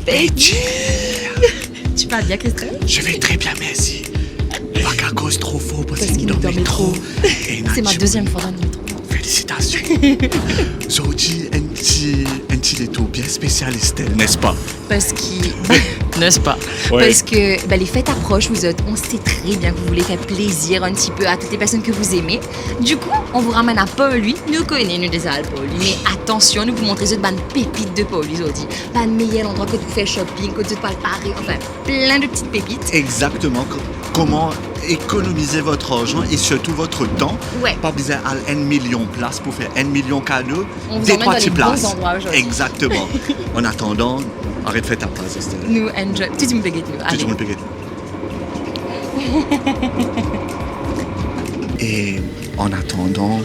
Betty. Tu vas bien, Christelle? Je vais très bien, merci. Pas qu'à cause trop faux parce qu'il qu'il dormait trop. C'est ma deuxième fois dans le métro. Félicitations. Aujourd'hui, un petit étau bien spécial, Estelle, n'est-ce pas? Parce qu'il... N'est-ce pas? Ouais. Parce que les fêtes approchent, vous autres. On sait très bien que vous voulez faire plaisir un petit peu à toutes les personnes que vous aimez. Du coup, on vous ramène à Paul-Louis. Nous connaissons, nous, déjà Paul-Louis. Mais attention, nous vous montrons les autres pépites de Paul-Louis aujourd'hui. Pas de meilleur endroit que vous faites shopping, que tu peux parer. Enfin, plein de petites pépites. Exactement. Comment économiser votre argent et surtout votre temps. Ouais. Pas besoin d'aller 1 million de places pour faire 1 million de cadeaux. On vous emmène dans les bons endroits aujourd'hui. Exactement. En attendant, arrête de faire ta place, Estelle. Nous, enjoy. Tout le monde peut gagner. Tout le monde peut gagner. Et en attendant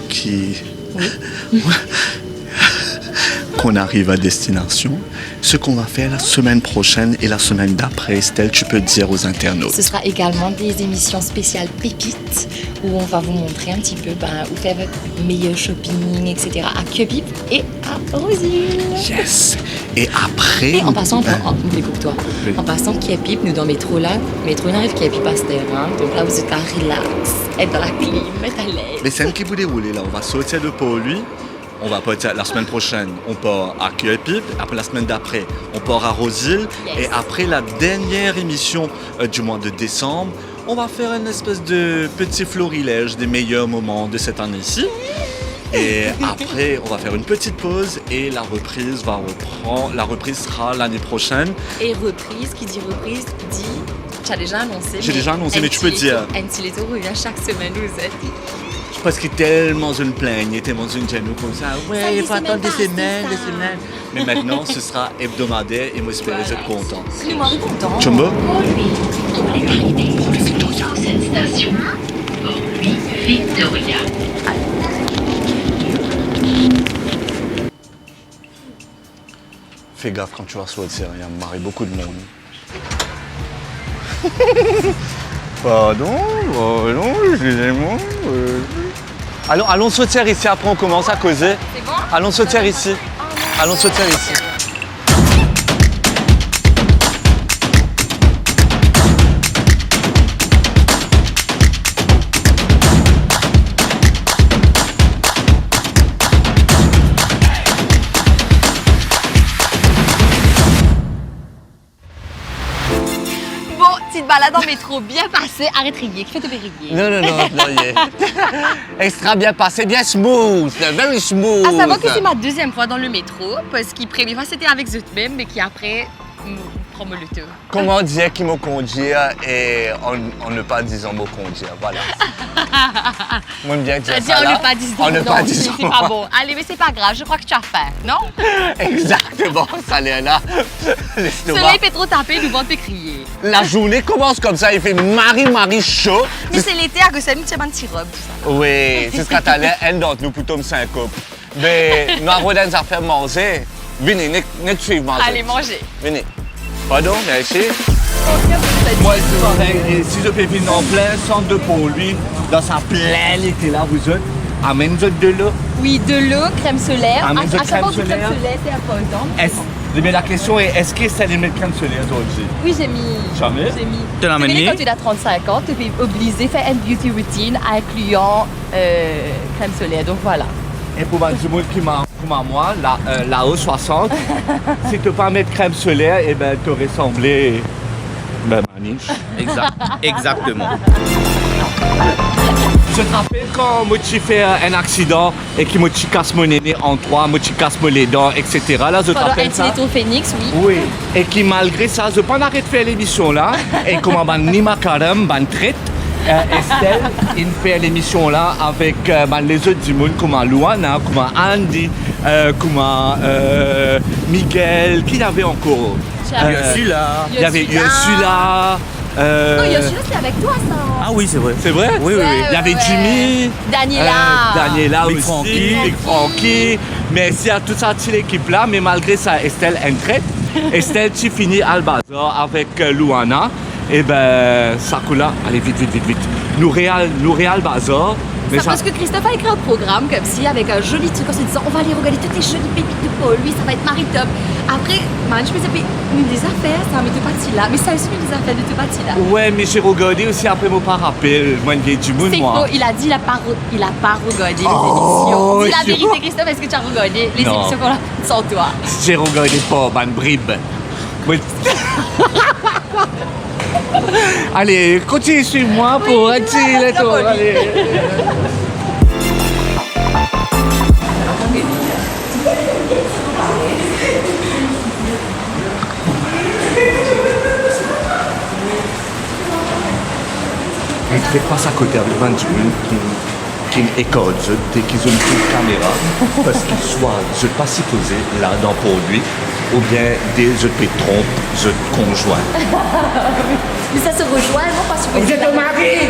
qu'on arrive à destination, ce qu'on va faire la semaine prochaine et la semaine d'après, Estelle, tu peux dire aux internautes. Ce sera également des émissions spéciales pépites où on va vous montrer un petit peu où faire votre meilleur shopping, etc. à Cupip et à Rosine. Yes! Et après... Et en passant, écoute-toi, Oui. en passant Cupip, nous dans métro là, métro il arrive Cupip à cette heure, hein. Donc là vous êtes à relax, être dans la clim, être à l'aise. Les scènes qui vous déroulent là, on va sortir de Paul-Louis. On va partir la semaine prochaine, on part à Cupip. Après la semaine d'après, on part à Rosille. Yes. Et après la dernière émission du mois de décembre, on va faire une espèce de petit florilège des meilleurs moments de cette année-ci. Et après, on va faire une petite pause et la reprise va reprendre. La reprise sera l'année prochaine. Et reprise, qui dit reprise, dit... Tu as déjà annoncé. J'ai déjà annoncé, mais tu peux dire. Antileto revient chaque semaine, vous êtes. Parce qu'il est tellement une plaigne, tellement une genou comme ça. Ouais, il faut attendre des semaines. Mais maintenant, ce sera hebdomadaire et moi, j'espère que vous êtes contents. C'est moi content. Chumbo? Pour Victoria. Cette station, Port-Louis, Victoria. Fais gaffe quand tu vas sortir, il y a marre beaucoup de monde. Pardon, excusez-moi. Allons sortir ici, après on commence à causer. C'est bon? Allons sortir ici. Allons sortir ici. Petite balade en métro bien passée, arrête de rier, qui fait te rire. Non, yeah. Extra bien passé, bien smooth, very smooth. À savoir que c'est ma deuxième fois dans le métro, parce qu'il première fois c'était avec eux même, mais qui après prend le tour. Comment dire qu'il m'a conduire et en ne pas disant mot conduire, voilà. Moi, bien dire C'est-à-dire ça on là. ne pas disant. On ne Non, pas disant. c'est pas bon. Allez, mais c'est pas grave, je crois que tu as faim, non? Exactement, ça l'est là. L'estomac. Soleil fait trop taper, nous vont te crier. La journée commence comme ça, il fait marie chaud. Mais c'est l'été, à Gossam, tu as un petit robe, tout ça. Oui, c'est ce qu'on a l'air, elle d'entre nous plutôt me syncope. Mais nous avons des affaires manger. Venez, ne suivez manger. Allez, manger. Venez. Pardon, merci. Moi, c'est pareil. Et si je peux venir en plein centre de Pont-Louis, dans sa pleine été là, vous êtes, amène-vous de l'eau. Oui, de l'eau, crème solaire. Ah, mais de à chaque fois que crème crème solaire. solaire, c'est important. Mais la question est, est-ce que c'est les mettre crème solaire aujourd'hui? Oui, j'ai mis. Jamais. J'ai mis. Tu l'as amené? Quand tu as 35 ans, tu es obligé de faire une beauty routine incluant crème solaire. Donc voilà. Et pour du monde qui m'a comme moi, là-haut 60, si tu ne pas mettre crème solaire, eh ben, tu aurais semblé maniche. Exactement. Je te rappelle quand moi tu fais un accident et que moi tu casses mon nez en trois, moi tu casses les dents, etc. Là, je te Pendant rappelle un ça. téléthon Phoenix, oui. Oui. Et qui malgré ça, je pas arrêter de faire l'émission là. Et comment ni makaram, traite. Estelle, il fait l'émission là avec les autres du monde comme Luana, comme Andy, comme Miguel, qui y avait encore Ursula. Il y avait Ursula. Non, Yoshida, c'est avec toi, ça. Ah oui, c'est vrai. C'est vrai? Oui. Il y avait Jimmy, Daniela. Big Big aussi, Big Frankie. Mais c'est à toute cette équipe là, mais malgré ça, Estelle traite. Estelle, tu finis Albazar avec Luana. Et ben, ça coule là. Allez, vite. Nous réal Bazar. Mais ça- Parce que Christophe a écrit un programme comme si, avec un joli truc en se disant on va aller regarder toutes les jolies pépites de Paul, lui, ça va être Marie-Top. Après, man, je me disais, mais des affaires, ça, mais de parti là. Mais ça aussi, mais des affaires de te parti là. Ouais, mais j'ai regardé aussi après mon pas rappel. Moi, il y a du monde, C'est moi. faux, il a dit, il a pas regardé les Oh, émissions. Dis la c'est vérité, Christophe, est-ce que tu as regardé les Non. émissions qu'on a faites sans toi? J'ai regardé pas, man, bribe. Oui. Allez, continue sur moi pour un petit ça tour. va, Allez. Et tu passes à côté avec 20 qui écode dès qu'ils ont une caméra parce qu'ils soit je pas supposé là dans produit ou bien des je te trompe, je te conjoint. Mais ça se rejoint, non pas sur Vous êtes au mari!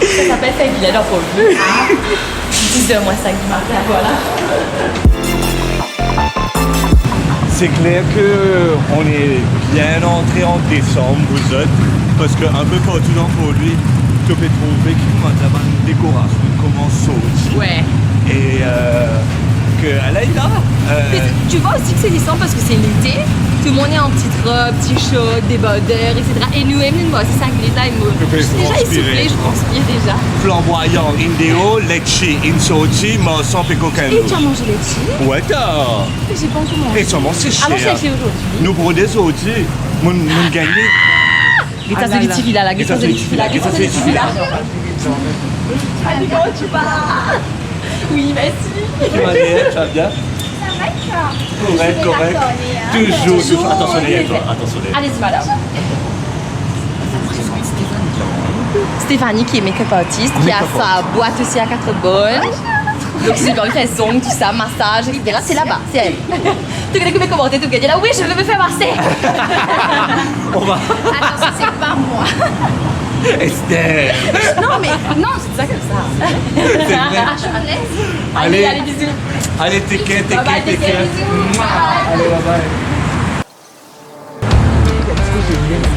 Ça s'appelle faire vilain dans Paul. 10h moins 5 du matin, voilà. C'est clair qu'on est bien entré en décembre, vous êtes, parce qu'un peu partout dans produit, tu peux trouver qu'il y a une décoration, une commence saute. Ouais. Et qu'elle est là. Mais tu vois aussi que c'est décembre parce que c'est l'été. Tout le monde est en petite robe, t-shirt, débardeur, etc. Et nous, moi, c'est ça que l'État, je suis déjà essoufflée, je transpire déjà. Flamboyant, indéo, lecce, insorti, mais sans pécoquin. Et tu as mangé les petits? Ouais, t'as. J'ai pas encore mangé. Et ça c'est cher. Ah non, j'ai acheté aujourd'hui. Nous pour des autres, mon gagné. Les tasses de Litivilla, la guitare de Litivilla, la guitare de Litivilla. Allez, comment tu vas? Oui, merci. Tu vas bien, tu vas bien? Correct, correct. Toujours. Attention, attention. Allez-y, madame. Stéphanie qui est make-up artiste, qui a sa boîte aussi à 4 bonnes. Donc si j'ai envie de faire son, tout ça, massage, etc. C'est là-bas, c'est elle. Tu connais combien commenter, tout gagner là? Oui, je veux me faire masser. On va. Attention, c'est pas moi. Esther. Non, mais non, c'est ça comme ça. C'est vrai. Je suis à l'aise. Allez. Allez, bisous. Allez, t'es Bye bye, t'es qu'un. bisous. Allez, bye bye.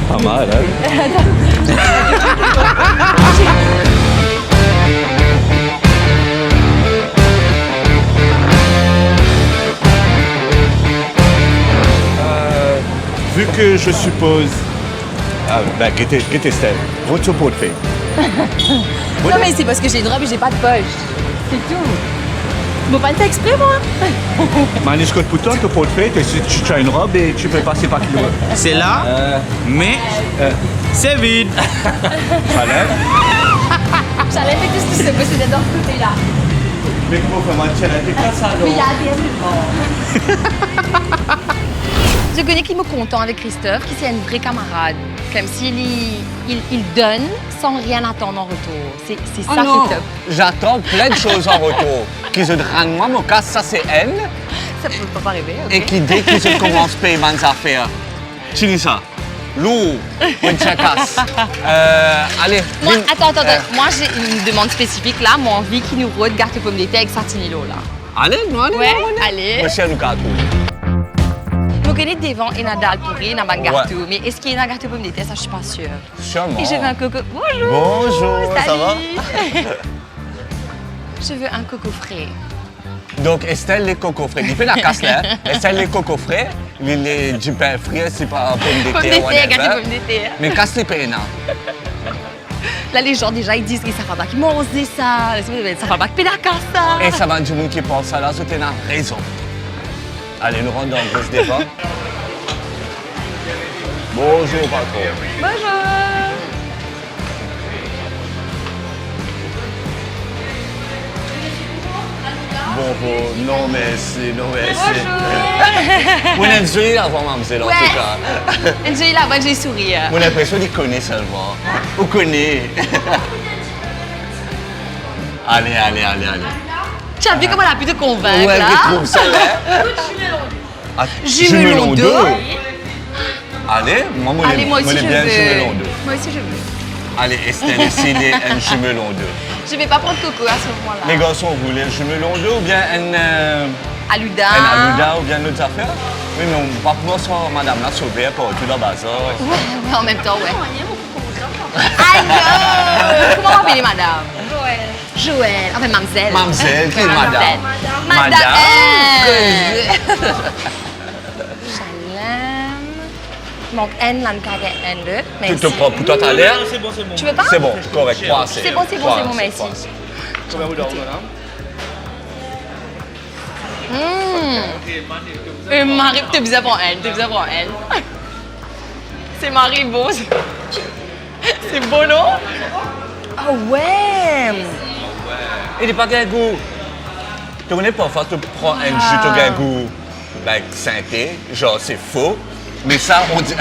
Pas mal, hein? Vu que je suppose. Ah, ben, qu'est-ce Esther? Votre support fait. Non, mais c'est parce que j'ai une robe et j'ai pas de poche. C'est tout. Je pas le faire exprès, moi. Maniscotte pour toi, tu peux le faire. Tu as une robe et tu peux passer par kilo. C'est là, mais c'est vide. Voilà. J'allais faire tout ce qui se peut, c'était dans ce côté-là. Mais comment faire moi tiens, t'es pas ça, Oui, il y a des Je connais qu'il me content avec Christophe, qui c'est une vraie camarade. Comme s'il il donne sans rien attendre en retour. C'est ça qui est top. J'attends plein de choses en retour. Qui se rende moi, mon cas, ça c'est elle. Ça peut pas arriver, ok? Et qui dès qu'ils se commencent à payer mes affaires. Tu dis ça. Lourd, une chacasse. Allez. Moi, viens. attends. Moi, j'ai une demande spécifique là. Moi, envie qu'il nous rôde gâteau pomme d'été avec sartinillo là. Allez, allez. Ouais, allez. Monsieur nous gâteau. Je connais devant et Nadal pourri, n'a pas de gâteau. Mais est-ce qu'il y a un gâteau pomme d'été? Ça, je suis pas sûre. Sûrement. Et je veux un coco. Bonjour. Bonjour, ça va? Salut. Je veux un coco frais. Donc, Estelle, les cocos frais. Tu fais la casse là. Estelle, les cocos frais. Les du pain frais, c'est pas pomme Pomme d'été. d'été, gâteau pomme d'été. Mais casse les peines. Là, les gens, déjà, ils disent que ça va pas qu'ils mangent ça. Ça va pas que pédaka ça. Et ça va du monde qui pense ça là, tu as raison. Allez, nous rentrons dans le gros débat. Bonjour, patron. Bonjour. Bonjour, non merci, non merci. Bonjour. Mon enjoy la voix, mademoiselle, en Ouais. tout cas. Enjoy la voix, j'ai sourire. Mon impression qu'il connaît seulement. Ou connaît. Allez. Tu as vu comment elle a pu te convaincre Ouais, là? je trouve ça là. Ah, Jumelon 2. Allez, moi, Allez, moi aussi je bien veux. jumelon 2. Moi aussi je veux. Allez, Estelle, essayez un jumelon 2. Je vais pas prendre coco à ce moment-là. Les garçons, vous voulez un jumelon 2 ou bien Aluda. un aluda ou bien une autre affaire? Oui, mais on va pouvoir sur madame là sauver pour tout dans le bazar. Ouais, en même temps, ouais. Aïe! Comment on appelle madame? Joël. Enfin, mademoiselle. Mademoiselle, qui est Ouais, madame? Madame. Madame. Shalom. Donc, N, là, N, 2. Tu te prends pour toi, t'as l'air? C'est bon, c'est bon. Tu veux pas? C'est bon, correct. Croisé. C'est bon, c'est bon, c'est bon, merci. Croisé. Combien vous donnez, madame? Marie, t'es bizarre pour elle, t'es bizarre pour elle. C'est Marie beau. C'est beau, non? Ah ouais! Il n'est pas qu'un goût. Tu connais parfois, tu prends un jus, tu as un goût like, synthé, genre c'est faux. Mais ça, on dit.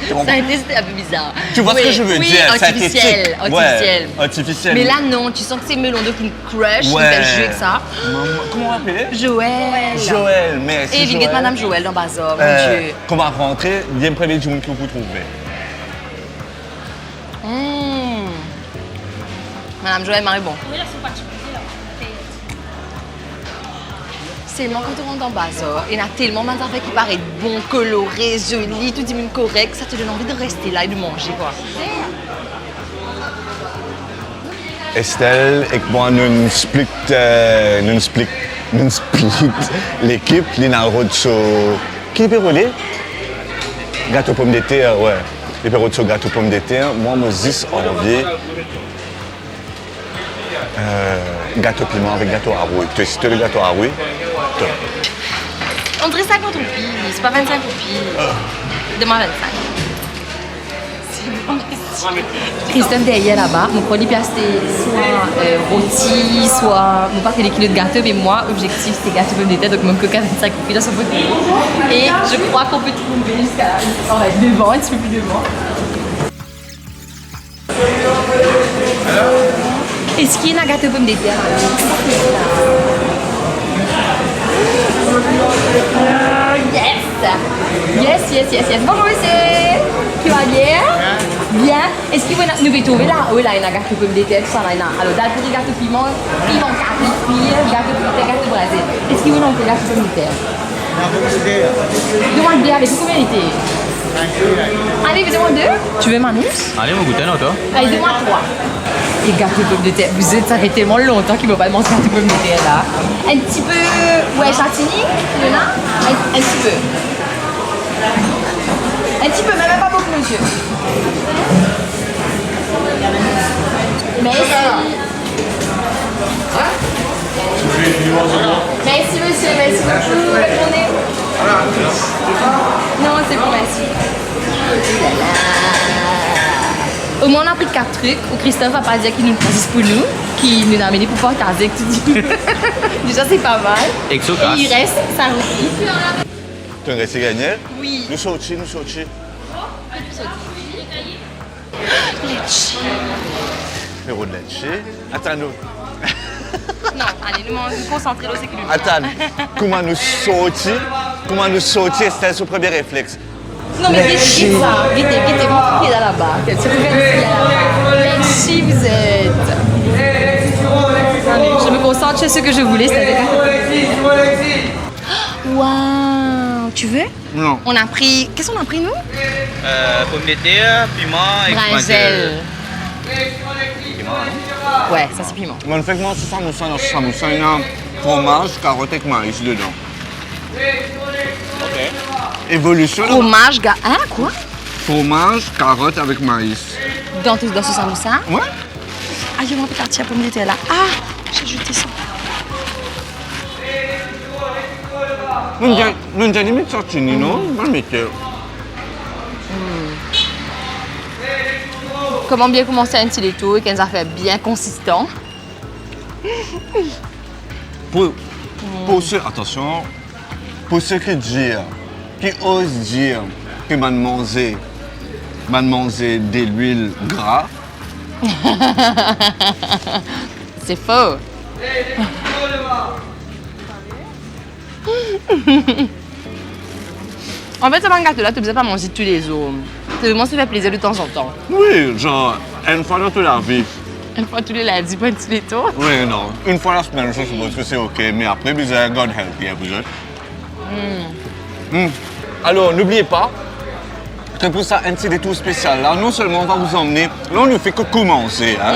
C'était un peu bizarre. Tu vois ce que je veux oui, dire? Artificiel, synthétique. artificiel. Ouais, artificiel. Mais là, non, tu sens que c'est melon d'eau qui crush, Ouais. une belle jus avec ça. Comment on l'appelait? Joël. Joël, merci. Et Viguette, Madame Joël dans Bazar, mon Dieu. Qu'on va rentrer, il y a un premier jour que vous trouvez. Madame Joël, Marie, bon. C'est tellement quand tu rentres dans Bazar, il y en a tellement d'affaires qui paraissent bon, coloré, joli, tout dit même correct, ça te donne envie de rester là et de manger, quoi. Estelle et moi, nous split l'équipe, Lina Rodso. Qui peut rouler? Gâteau pomme de terre, ouais. Les peut rouler gâteau pomme de terre. Moi, je 10 envie. Gâteau piment avec gâteau à rouille. Tu as le gâteau à rouille? On dirait 50 roupies, c'est pas 25 roupies. Demande 25. C'est bon, merci. Christophe derrière là-bas, mon produit piastres, soit rôti, soit. Mon pas que les kilos de gâteau, mais moi, objectif, c'est gâteau pomme de terre, donc mon coca 25 roupies dans son pot de thé. Et je crois qu'on peut trouver jusqu'à là. On va être devant, un petit peu plus devant. Est-ce qu'il y a un gâteau pomme de terre? Yes. Bonjour monsieur. Tu vas bien? Bien. Est-ce qu'il vous nous pouvez trouver là? Oui, là, il y a un gâteau pomme de terre, tout ça là. Alors, dans le gâteau piment carré, puis gâteau pomme de terre, gâteau braisé. Est-ce qu'il vous nous gâteau pomme de terre? Demande bien avec combien de thé? Allez, demande 2. Tu veux Manus? Allez, mon goûter, non, toi? Allez, demande 3. Et gâteau pomme de terre, vous êtes, ça fait tellement longtemps qu'il ne va pas manger gâteau pomme de terre là. Un petit peu, ouais, chantilly, il y en a? Un petit peu. Un petit peu, mais même pas beaucoup, monsieur. Merci. Merci, monsieur, merci beaucoup. Bonne journée. Non, c'est bon, merci. Au moins, on a pris 4 trucs où Christophe va pas dire qu'il nous choisit pour nous, qu'il nous a amené pour partager, que tu dis. Déjà, c'est pas mal. Et il reste 5 roupies. Tu as resté gagné? Oui. Nous sommes au-dessus. Héros de Letchi. Attends-nous. Non, allez, nous concentrer dans la sécurité. Attends. Comment nous sortir, c'était son premier réflexe. Non, mais guettez ça. Guettez, mon pied là-bas. C'est ce que Letchi, vous êtes. Allez, je me concentre sur ce que je voulais, c'est-à-dire. Waouh, tu veux? Non. On a pris. Qu'est-ce qu'on a pris, nous? Pomme de terre, piment et Brinjel. Piment, Ouais, ça c'est piment. Manifestement, c'est ça, il y a fromage, carotte avec maïs dedans. Ok. Évolution. Fromage, hein, quoi? Fromage, carotte avec maïs. Dans ce samoussa? Ouais. Ah, je m'en peux partir pomme de terre là. Ah, j'ai jeté ça. Non, j'ai limite sorti, non? Je vais mettre. Comment bien commencer un petit tout et qu'un affaire bien consistant. Pour ceux, attention, pour ceux qui osent dire que man manger de l'huile gras, C'est faux. En fait, ce gâteau-là, tu ne peux pas manger tous les jours. C'est vraiment se faire plaisir de temps en temps. oui, genre, une fois dans toute la vie. Une fois tous les lundis, pas tous les tours. Oui, non. Une fois la semaine, je suppose que c'est OK, mais après, besoin God help, yeah, vous êtes. Alors, n'oubliez pas, que pour ça, un petit détour spécial, là, non seulement on va vous emmener, là on ne fait que commencer, hein,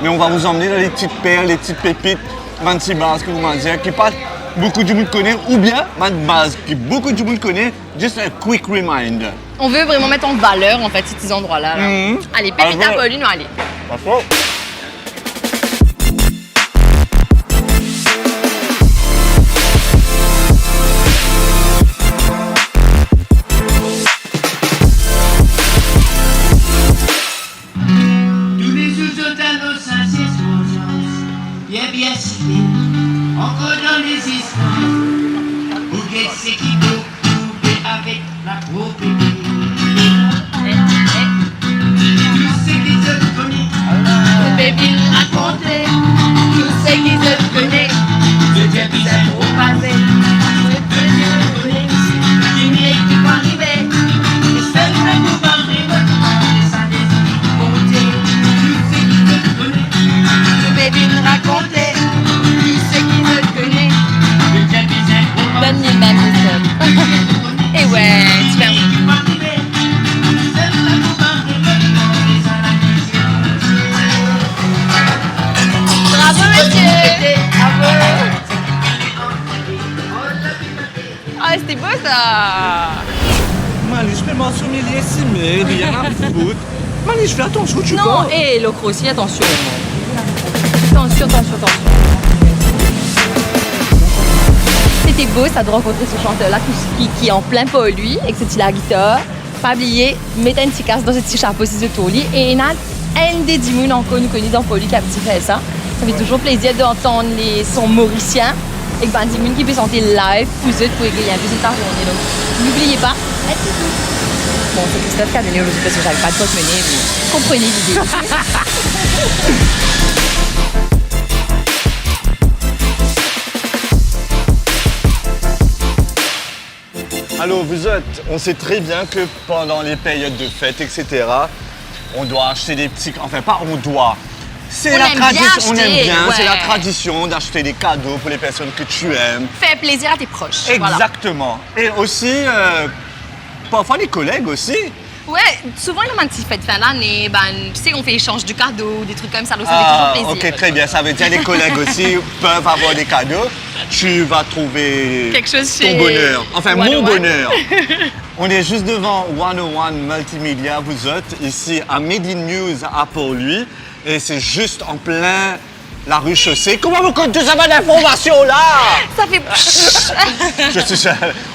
mais on va vous emmener dans les petites perles, les petites pépites, dans ces bases que vous m'avez dit, qui pas beaucoup de monde connaît, ou bien une base que beaucoup de monde connaît, just a quick reminder. On veut vraiment mettre en valeur, en fait, ces petits endroits-là. Là. Allez, pépite à Pauline, allez. D'accord. Tous les jours à nos bien cité, encore dans les histoires, où qu'est-ce qui peut trouver avec la propriété. Tout ce qui se connaît, baby raconter, tout ce qui se connaît, je tiens plus à trop passer, je peux dire le connaît, qui n'est qui va arriver, et seul ne peut pas arriver, et ça décide compter, tout ce qui se connaît, baby raconter, tout ce qui se connaît, je tiens plus à trop passer. Donne-lui le même méthode. Et ouais, tu fais Bravo, monsieur! Bravo! Ah, c'était beau, ça! Mali, je fais mon sommelier si mais rien à foutre. Mali, je fais attention, tu Non, vois. hé, Locro aussi, attention. Attention. C'était beau, ça, de rencontrer ce chanteur-là qui est en plein pour lui, avec ce petit la guitare. Pas oublier, mettre un petit casque dans ce petit chapeau si c'est au lit. Et il y a un des dimounes encore nous connus dans Poli qui a petit fait ça. Ça fait toujours plaisir d'entendre les sons mauriciens et que ben Dimoun qui peut chanter live pour eux pour égayer un peu cette journée. Donc n'oubliez pas. Bon, c'est Christophe qui a donné aujourd'hui parce que j'avais pas de porte-monnaie, mais comprenez l'idée. Alors vous êtes, on sait très bien que pendant les périodes de fête, etc., on doit acheter des petits... Enfin, pas on doit. C'est On la aime bien tradition, on aime acheter, bien, c'est la ouais. tradition d'acheter des cadeaux pour les personnes que tu aimes. Fais plaisir à tes proches. Voilà. Exactement. Et aussi, parfois les collègues aussi. Ouais, souvent, il y a un petit fête fin d'année, ben, tu sais, on fait échange de cadeaux, des trucs comme ça, donc ça fait toujours plaisir. Ok, très bien. Ça veut dire que les collègues aussi peuvent avoir des cadeaux. Tu vas trouver Quelque chose ton chez bonheur. Enfin, 101. mon bonheur. On est juste devant 101 Multimédia, vous êtes ici à Midi News à Port-Louis. Et c'est juste en plein la rue Chaussée. Comment vous comptez toute cette information là? Ça fait...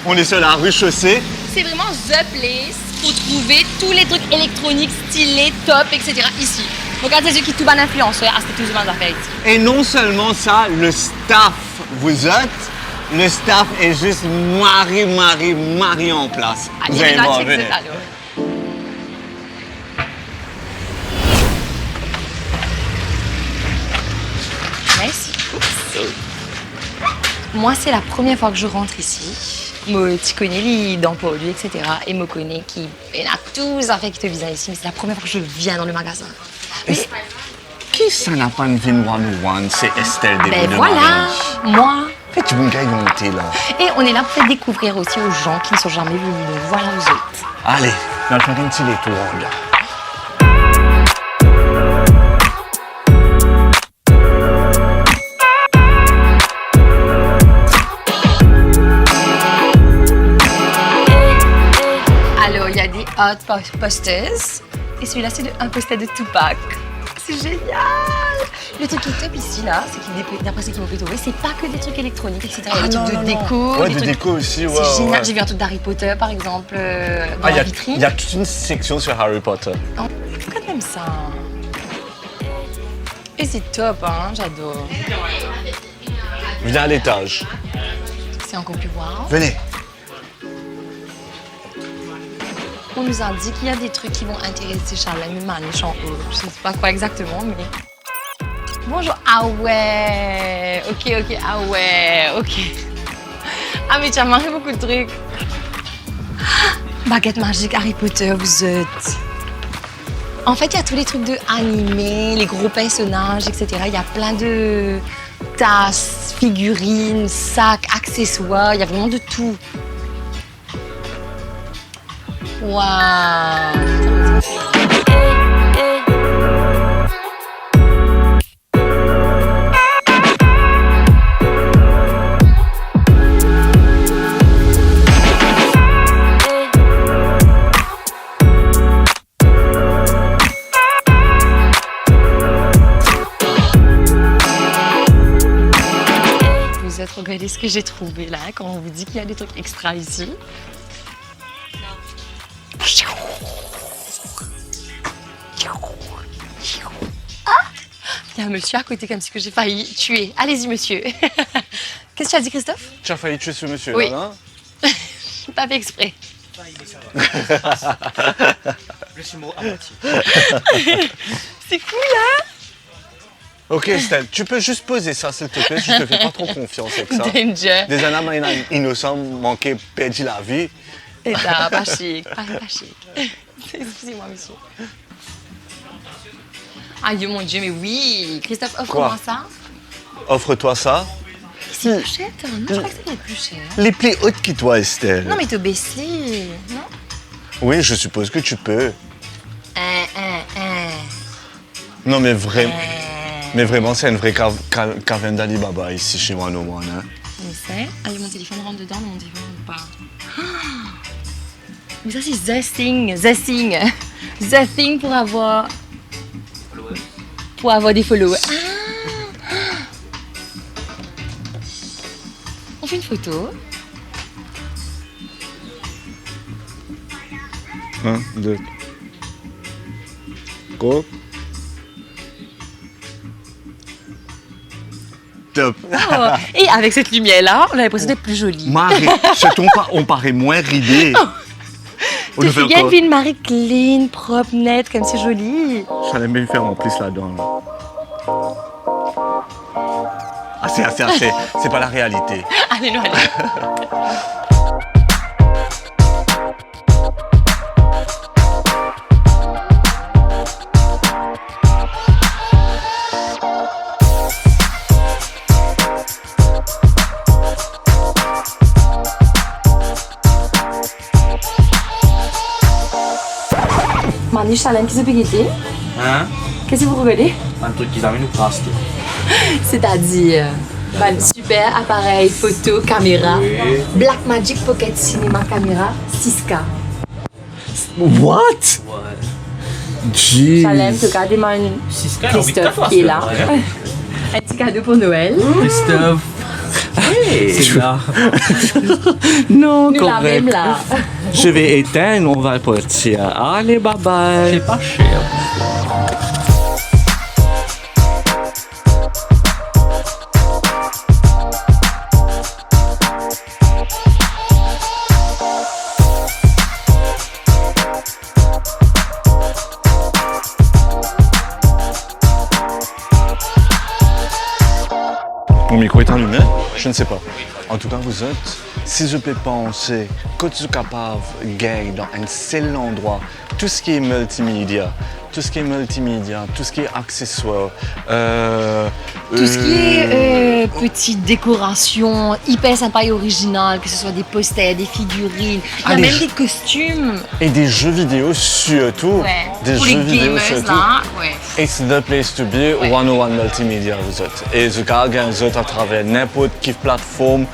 On est sur la rue Chaussée. C'est vraiment the place pour trouver tous les trucs électroniques stylés, top, etc. ici. Donc, quand c'est ceux qui tout ban influenceurs, c'est tout ce affaires ici. Et non seulement ça, le staff, vous êtes, le staff est juste Marie en place. Vous allez voir, venez. Merci. Moi, c'est la première fois que je rentre ici. Moi, tu connais les dans Port-Louis, etc. Et me connais qui il y en a tous en fait qui te visent ici, mais c'est la première fois que je viens dans le magasin. Mais, Qui ça n'a pas une vie 101? C'est Estelle des ben de voilà, Marie. moi. Et tu me gagnes monter là. Et on est là pour faire découvrir aussi aux gens qui ne sont jamais venus. Donc voilà, vous êtes. Allez, on va faire un petit détour, là. Alors, il y a des hot posters. Et celui-là, c'est un poster de Tupac. C'est génial! Le truc qui est top ici, là, c'est qu'il d'après ce qu'ils m'ont fait trouver, c'est pas que des trucs électroniques, etc. Il y a des trucs de déco. Ouais, des de trucs... déco aussi, ouais. C'est génial. ouais. J'ai vu un truc d'Harry Potter, par exemple, dans Il la vitrine. y a toute une section sur Harry Potter. Pourquoi t'aimes ça? Et c'est top, hein, j'adore. Viens à l'étage. C'est encore plus voir. Venez. On nous a dit qu'il y a des trucs qui vont intéresser Charlène, mais Maniche en haut. Je sais pas quoi exactement, mais... Bonjour. Ah ouais. Ok. Ah ouais. Ok. Ah mais tu as mangé beaucoup de trucs. Baguette magique, Harry Potter, vous êtes... En fait, il y a tous les trucs de animés, les gros personnages, etc. Il y a plein de tasses, figurines, sacs, accessoires. Il y a vraiment de tout. Waouh. Vous êtes regardez ce que j'ai trouvé là quand on vous dit qu'il y a des trucs extra ici. Il y a un monsieur à côté comme si que j'ai failli tuer. Allez-y monsieur. Qu'est-ce que tu as dit Christophe? Tu as failli tuer ce monsieur Oui. là, Pas fait exprès. C'est cool hein? Ok Estelle, tu peux juste poser ça s'il te plaît, je te fais pas trop confiance avec ça. Danger. Des âmes innocents manqué perdu la vie. Et ça, pas chic. Pas chic. Excusez-moi monsieur. Aïe mon Dieu, mais oui. Christophe, offre-moi ça. Offre-toi ça. C'est plus cher, hein? Non, je crois que c'est plus cher. Les plus hautes qui toi Estelle. Non mais t'es baissé, non? Oui, je suppose que tu peux. Non mais vraiment. Mais vraiment, c'est une vraie caverne d'Ali Baba ici chez moi, no one. Hein. Je sais. Allez, mon téléphone rentre dedans, mais mon téléphone ne rentre pas. Mais ça, c'est The Thing. The Thing. The Thing pour avoir des followers. Ah. On fait une photo. 1, 2. Go. Top. Oh. Et avec cette lumière-là, on a l'impression d'être plus jolie. Marie, on paraît moins ridé. Tu fais bien une Marie clean, propre, nette, comme c'est joli. J'allais bien faire en plus là-dedans. Là. Ah, c'est pas la réalité. Allez, nous, allez. Manish Salem, qu'est-ce que vous regardez? Hein? Qu'est-ce que vous regardez? Un truc qui amène au casse. C'est-à-dire, super appareil photo, caméra, Blackmagic Pocket Cinema caméra 6K. What? Jeez. Salem, tu regardes Christophe qui est là. Un petit cadeau pour Noël. Christophe. Hey, c'est là. Non, Nous la même là. Je vais éteindre, on va partir. Allez, bye bye. C'est pas cher. Mon micro est allumé? Je ne sais pas. En tout cas, vous êtes, si je peux penser que tu es capable de gagner dans un seul endroit, tout ce qui est multimédia, tout ce qui est accessoires, Tout ce qui est petite décoration, hyper sympa et originale, que ce soit des posters, des figurines, il y a Allez. même des costumes. et des jeux vidéo surtout. Ouais. Des Pour jeux les vidéo gamers surtout. là, ouais. It's the place to be, Ouais. 101 Multimédia, vous êtes. Et je gagne vous êtes à travers n'importe quelle plateforme,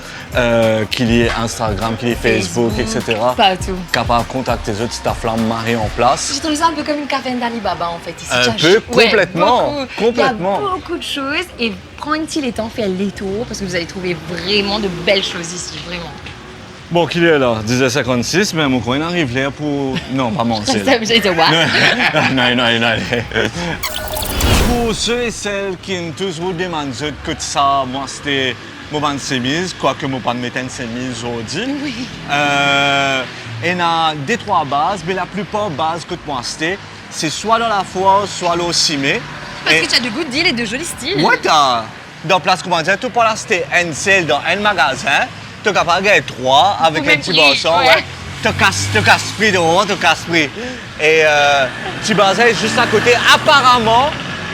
qu'il y ait Instagram, qu'il y ait Facebook, etc. Partout. Capable de contacter les autres, ta flamme marée en place. J'ai trouvé ça un peu comme une caverne d'Alibaba en fait. Ici, Un tu as peu, ouais, complètement, beaucoup. complètement. Il y a beaucoup de choses et prenez-y les temps, faire les tours parce que vous allez trouver vraiment de belles choses ici, vraiment. Bon, qu'il est là, 10h56, mais mon coin arrive là pour... Non, pas mentir. J'ai dit, what? non. Pour ceux et celles qui ont toujours demandé que ça, moi, c'était mon bande chemise, quoique mon bande mettait une chemise aujourd'hui. Oui. Il y a des trois bases, mais la plupart des bases que moi, c'est soit dans la foire, soit au cimé. Parce que tu as de good deals et de jolis styles. Ouais, dans place, comment dire, tu peux acheter un seul dans un magasin, tu es capable de gagner trois avec Pour un même petit prix, bassin, ouais. ouais. Tu casses prix de haut, tu casses prix. Et petit bassin est juste à côté. Apparemment,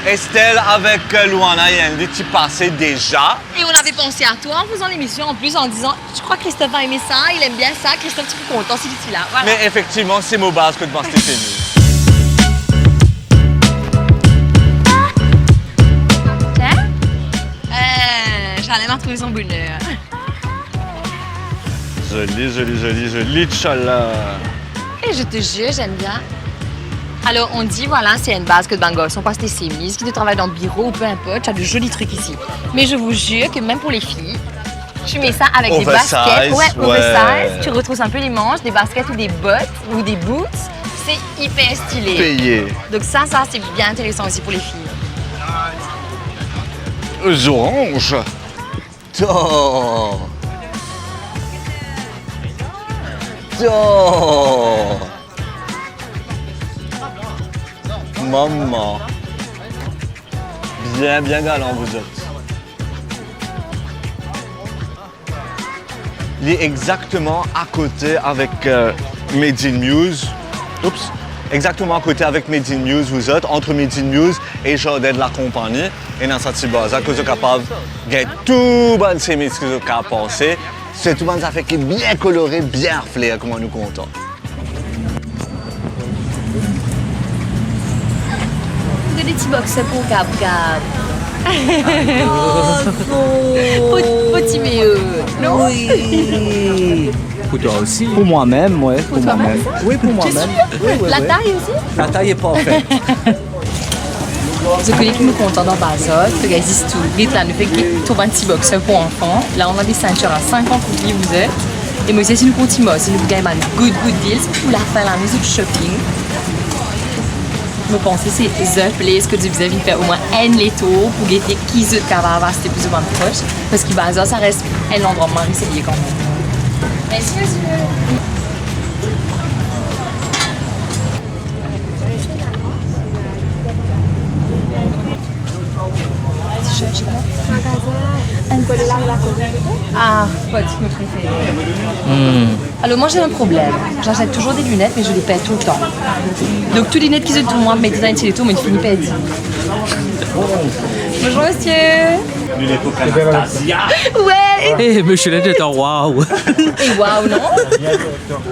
Estelle avec Luana et Andy, tu passais déjà. Et on avait pensé à toi en faisant l'émission, en plus en disant je crois que Christophe a aimé ça, il aime bien ça, Christophe, tu es content si tu es là. Voilà. Mais effectivement, c'est mon base que de penser chez nous. Tiens, j'allais m'en trouver son bonheur. Joli, tchala. Et je te jure, j'aime bien. Alors, on dit, voilà, c'est une base que de bangos. On passe tes sémis, qui te travaille dans le bureau ou peu importe, tu as de jolis trucs ici. Mais je vous jure que même pour les filles, tu mets ça avec des Oversize, baskets. Ouais, ouais. oversize. Tu retrousses un peu les manches, des baskets ou des bottes ou des boots. C'est hyper stylé. Payé. Donc ça, c'est bien intéressant aussi pour les filles. Orange. Oh. Oh. Maman. Bien galant vous êtes. Il est exactement à côté avec Made in Muse. Oups. Exactement à côté avec Made in Muse vous êtes, entre Made in Muse et Jardin de la compagnie. Et dans cette base, que vous êtes capable de gagner tout bon ces que vous êtes capable de penser. C'est tout bon ça fait qui est bien coloré, bien reflet, comme on nous content. Des petits boxers pour Gab. Petit mieux. Non? Oui. Pour toi aussi. Pour moi-même, ouais. Pour moi-même. Oui, pour moi-même. La taille aussi? La taille est parfaite. Je connais qui me content dans Bazot, que existe tout. Vite là, nous fait que tout un petit boxer pour enfants. Là, on a des ceintures à 50 roupies, vous êtes. Et moi, c'est une continue, c'est une gamme good deals pour la fin, la musique shopping. Je pense que c'est The Place que vous avez fait au moins un les tours pour guetter qui est capable de rester plus ou moins proche. Parce que Bazot, ça reste un endroit moins risqué quand même. Merci, monsieur. Ah, pote, me préfère. Alors moi j'ai un problème. J'achète toujours des lunettes mais je les perds tout le temps. Donc toutes les lunettes qu'ils ont pour moi, mais design c'est les tours, mais je finis perdu. Bonjour monsieur. Lunettes au Anastasia. Ouais. Eh, monsieur le directeur, waouh. Et waouh non.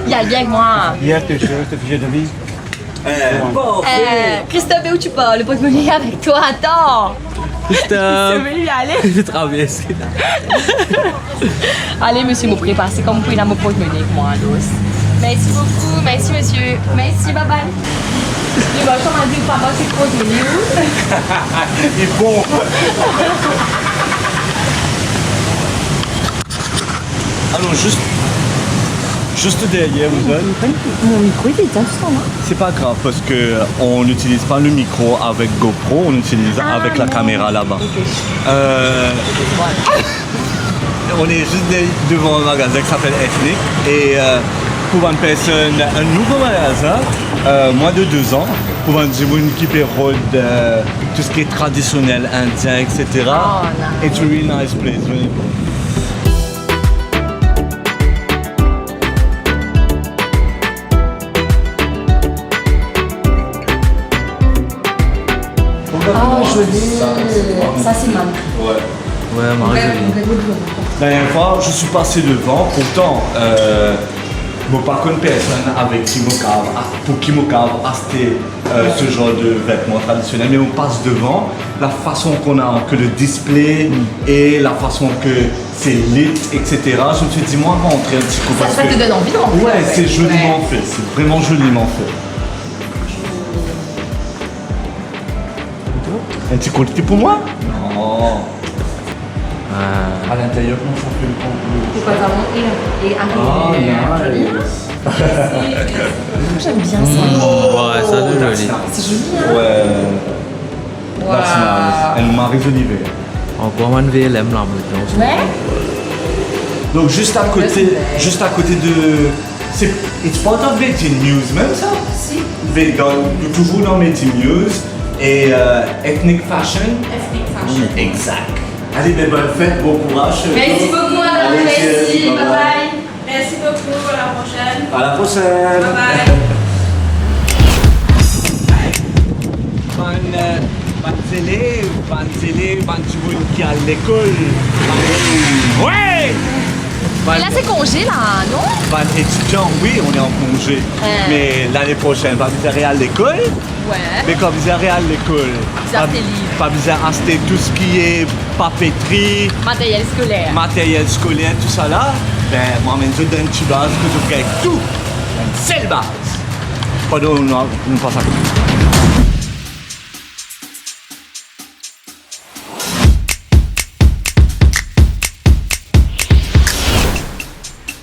Il y a le bien avec moi. Christophe, où tu parles? Le porte-monnaie avec toi, attends. Christophe. Venu aller. Je traverse. Allez, monsieur, me prépare. C'est comme vous pouvez mon porte-monnaie avec moi, l'os. Merci beaucoup. Merci, monsieur. Merci, bye bye. Je vais comment dire, papa, c'est trop de où? Il est bon. Alors, juste derrière vous êtes. Mon micro, il est déjà tout en main. C'est pas grave parce qu'on n'utilise pas le micro avec GoPro, on utilise avec la caméra là-bas. On est juste devant un magasin qui s'appelle Ethnic et pour une personne, un nouveau magasin, moins de 2 ans, pour un monde qui pérode tout ce qui est traditionnel, indien, etc. Oh, nice. It's a really nice place, really cool. Ah, joli. Ça, c'est mal. Ouais, Marie-Jolie. La dernière fois, je suis passé devant, pourtant, bon, pas qu'une personne avec qui pour qui me acheter ce genre de vêtements traditionnels, mais on passe devant, la façon qu'on a que le display et la façon que c'est lit, etc. Je me suis dit, moi, rentrer un petit coup parce Ça te donne envie de rentrer. Ouais, c'est joliment fait, c'est vraiment joliment fait. Un petit collier pour moi? Non. À l'intérieur, comment ça fait le C'est pas vraiment J'aime bien ça. Ouais, ça c'est joli. C'est joli, hein? Ouais. That's nice. Elle m'a résolivé. Encore un VLM là maintenant. Ouais. Donc juste à côté de... It's part of Made in Muse, même ça? Si. Toujours dans Made in Muse. Et Ethnic Fashion. Ethnic Fashion. Exact. Allez, ben, bonne fête, bon courage. Merci beaucoup, madame. Allez, Merci. cheers, Bye bye. Merci beaucoup, à la prochaine. À la prochaine. Bye bye. Banzélé, Bantuboun qui a l'école. Ouais! Mais là, c'est congé, là, non? Ban étudiant, oui, on est en congé. Mais l'année prochaine, pas besoin à l'école. Ouais. Mais comme besoin à l'école. Bizarre tes livres. Pas besoin d'acheter tout ce qui est papeterie, Matériel scolaire. matériel scolaire, tout ça là. Ben, moi, je donne une petite base que je fais tout. Une seule base. Pardon, nous passons à côté.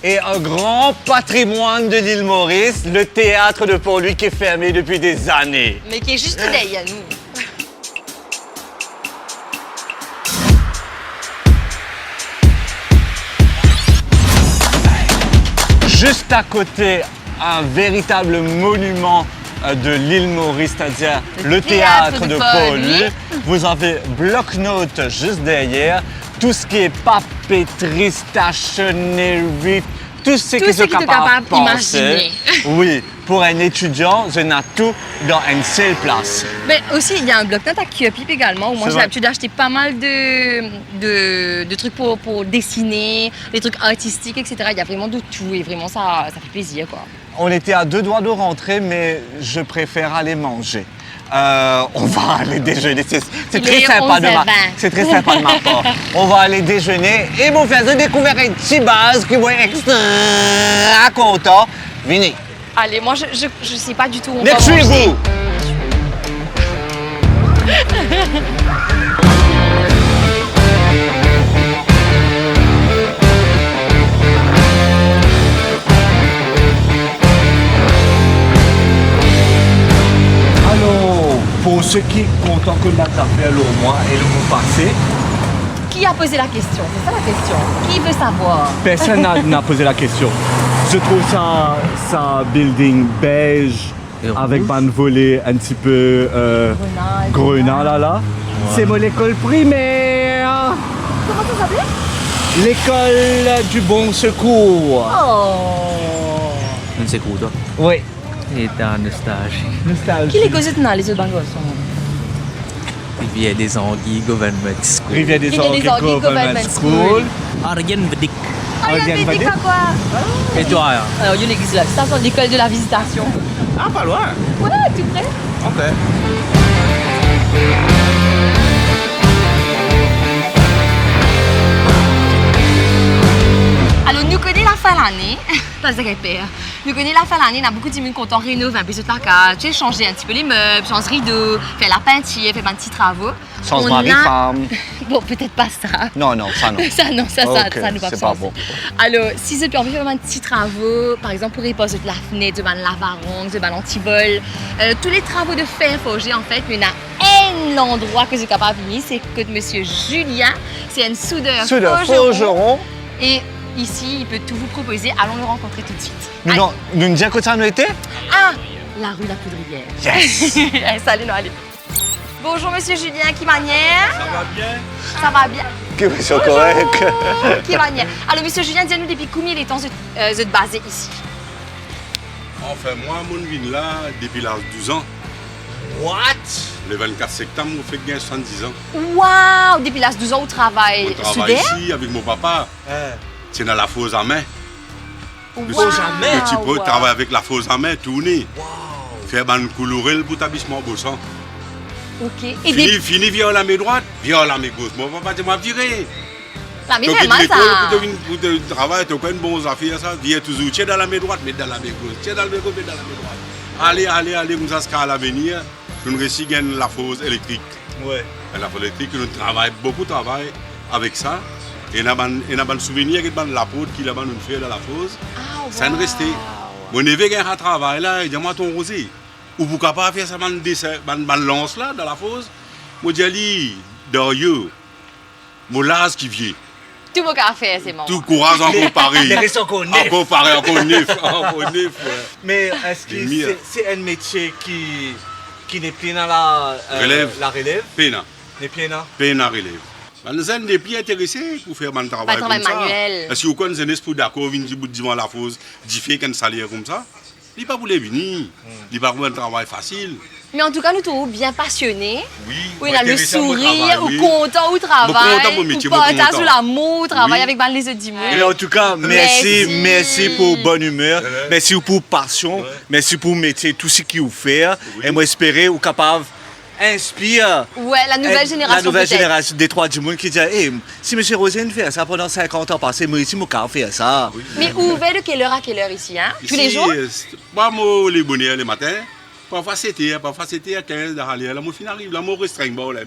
Et un grand patrimoine de l'île Maurice, le théâtre de Port-Louis qui est fermé depuis des années. Mais qui est juste derrière nous. Juste à côté, un véritable monument de l'île Maurice, c'est-à-dire le théâtre de Port-Louis. Vous avez bloc-notes juste derrière. Tout ce qui est papeterie, stationnerie, tout ce qui est capable de penser. Oui, pour un étudiant, je n'ai tout dans une seule place. Mais aussi, il y a un bloc-notes à Kiopip également, où moi j'ai l'habitude d'acheter pas mal de trucs pour dessiner, des trucs artistiques, etc. Il y a vraiment de tout et vraiment ça fait plaisir, quoi. On était à 2 doigts de rentrer, mais je préfère aller manger. On va aller déjeuner. C'est très sympa de ma part. On va aller déjeuner et vous faire découvrir une petite base qui va être extra content. Venez. Allez, moi je sais pas du tout où on va Next manger. vous. Alors, pour ceux qui sont contents que la café au mois et le mois passé, Qui a posé la question? C'est ça la question. Qui veut savoir? personne n'a posé la question. Je trouve ça building beige avec bande volée un petit peu grenat là. C'est mon école primaire. Comment ça s'appelait? L'école du bon secours. Oh! Non sei cudo. Oui. E da nostalgie. Nostalgie. Qui les causes dans les autres bangos? Rivière des Anguilles Government School. Rivière des Rivière des Anguilles Anguilles Government Government School. Arjen Vdik. Ah, il y a Ariane des Vadet. quoi? Et toi hein? Alors, il y a l'église là. Ça, c'est l'école de la visitation. Ah, pas loin. Ouais, tout près. Ok. Alors, nous connaissons la fin de l'année. Pas ça qu'elle perd. Nous connaissons la fin de l'année. On a beaucoup de monde content rénover un peu toute la case. Tu sais, changer un petit peu les meubles, changer rideaux, faire la peinture, faire un petit travaux. Sans On mari-femme. Bon, peut-être pas ça. Non, ça non. Ça, non, ça nous va c'est pas pas bon. Alors, si vous avez faire un petit travaux, par exemple, pour réparer la fenêtre, de lavaron, de l'antivol, tous les travaux de fer forgé, en fait, il y en a un endroit que vous êtes capable de venir, c'est que Monsieur Julien, c'est un soudeur forgeron. Et ici, il peut tout vous proposer. Allons le rencontrer tout de suite. Nous nous disons que ça nous était? Ah, la rue La Poudrière. Yes! Allez, allez. Bonjour, Monsieur Julien, qui manière? Ça va bien? Ça va bien? Que c'est correct. Qui manière? Alors, Monsieur Julien, dis-nous depuis combien de temps vous êtes basé ici? Enfin, moi, mon vie là, depuis l'âge de 12 ans. What? Le 24 septembre, on fait bien 70 ans. Waouh! Depuis l'âge de 12 ans, vous travaillez On travaille soudeur? ici avec mon papa. C'est dans la fosse à main. Fosse à main? Tu peux travailler avec la fosse à main, tourner. Faire une couleur pour l'établissement Bossan. Ok. Et Fini, viens la main droite, viens la main gauche. Mon papa, tu m'as viré. La main Donc, vraiment ça. pour te travailler, tu as une bonne affaire, ça. Viens toujours, tiens dans la main droite, mais dans la main gauche. Tiens dans la main gauche, mais dans la main droite. Allez, comme ça, ce qu'à l'avenir, nous réussissons à gagner la fosse électrique. Ouais. Et la fosse électrique, nous travaillons beaucoup avec ça. Et on a un souvenir de la poudre qui nous fait dans la fosse. Ça nous reste. Mon neveu qui a un travail là, il dit moi ton rosé. Ou pourquoi pas faire ça, un lance là dans la fosse. Moi je dis, derrière, mon las qui vient. Tout mon café, c'est bon. Tout courage encore Paris. Les restes encore neuf. Encore Paris, encore neuf. Mais est-ce que c'est un métier qui n'est plus dans la Relève. la relève? Pena. N'est plus dans? Pena relève. Nous sommes des plus intéressés pour faire un travail comme ça. manuel. Est-ce que vous connaissez pour d'accord, venir dire la fosse, dire faire un salaire comme ça? Il n'est pas voulu venir. Il va avoir un travail facile. Mais en tout cas, nous trouvons bien passionnés. Oui. Oui, il a le intéressant pour sourire, travail, ou oui. content au Beaucoup travail, content pour le métier, ou partage beaucoup sur content. l'amour, au travail Oui. avec les autres dimanches. Et en tout cas, merci, Merci. merci pour bonne humeur, merci pour passion, merci pour métier, tout ce qu'il vous fait. Et moi, espérer ou capable inspire Ouais, la nouvelle génération. la nouvelle peut-être. génération des trois du monde qui dit hey, si M. Rosine fait ça pendant 50 ans passé, moi ici, mon cas faire ça. Mais ouvert de quelle heure à quelle heure ici, hein? Tous les Ici, jours? Moi, moi, les bonheurs le matin. Parfois c'était à 15 d'aller. Là, mon fin arrive, là, mon restreint, bon, là.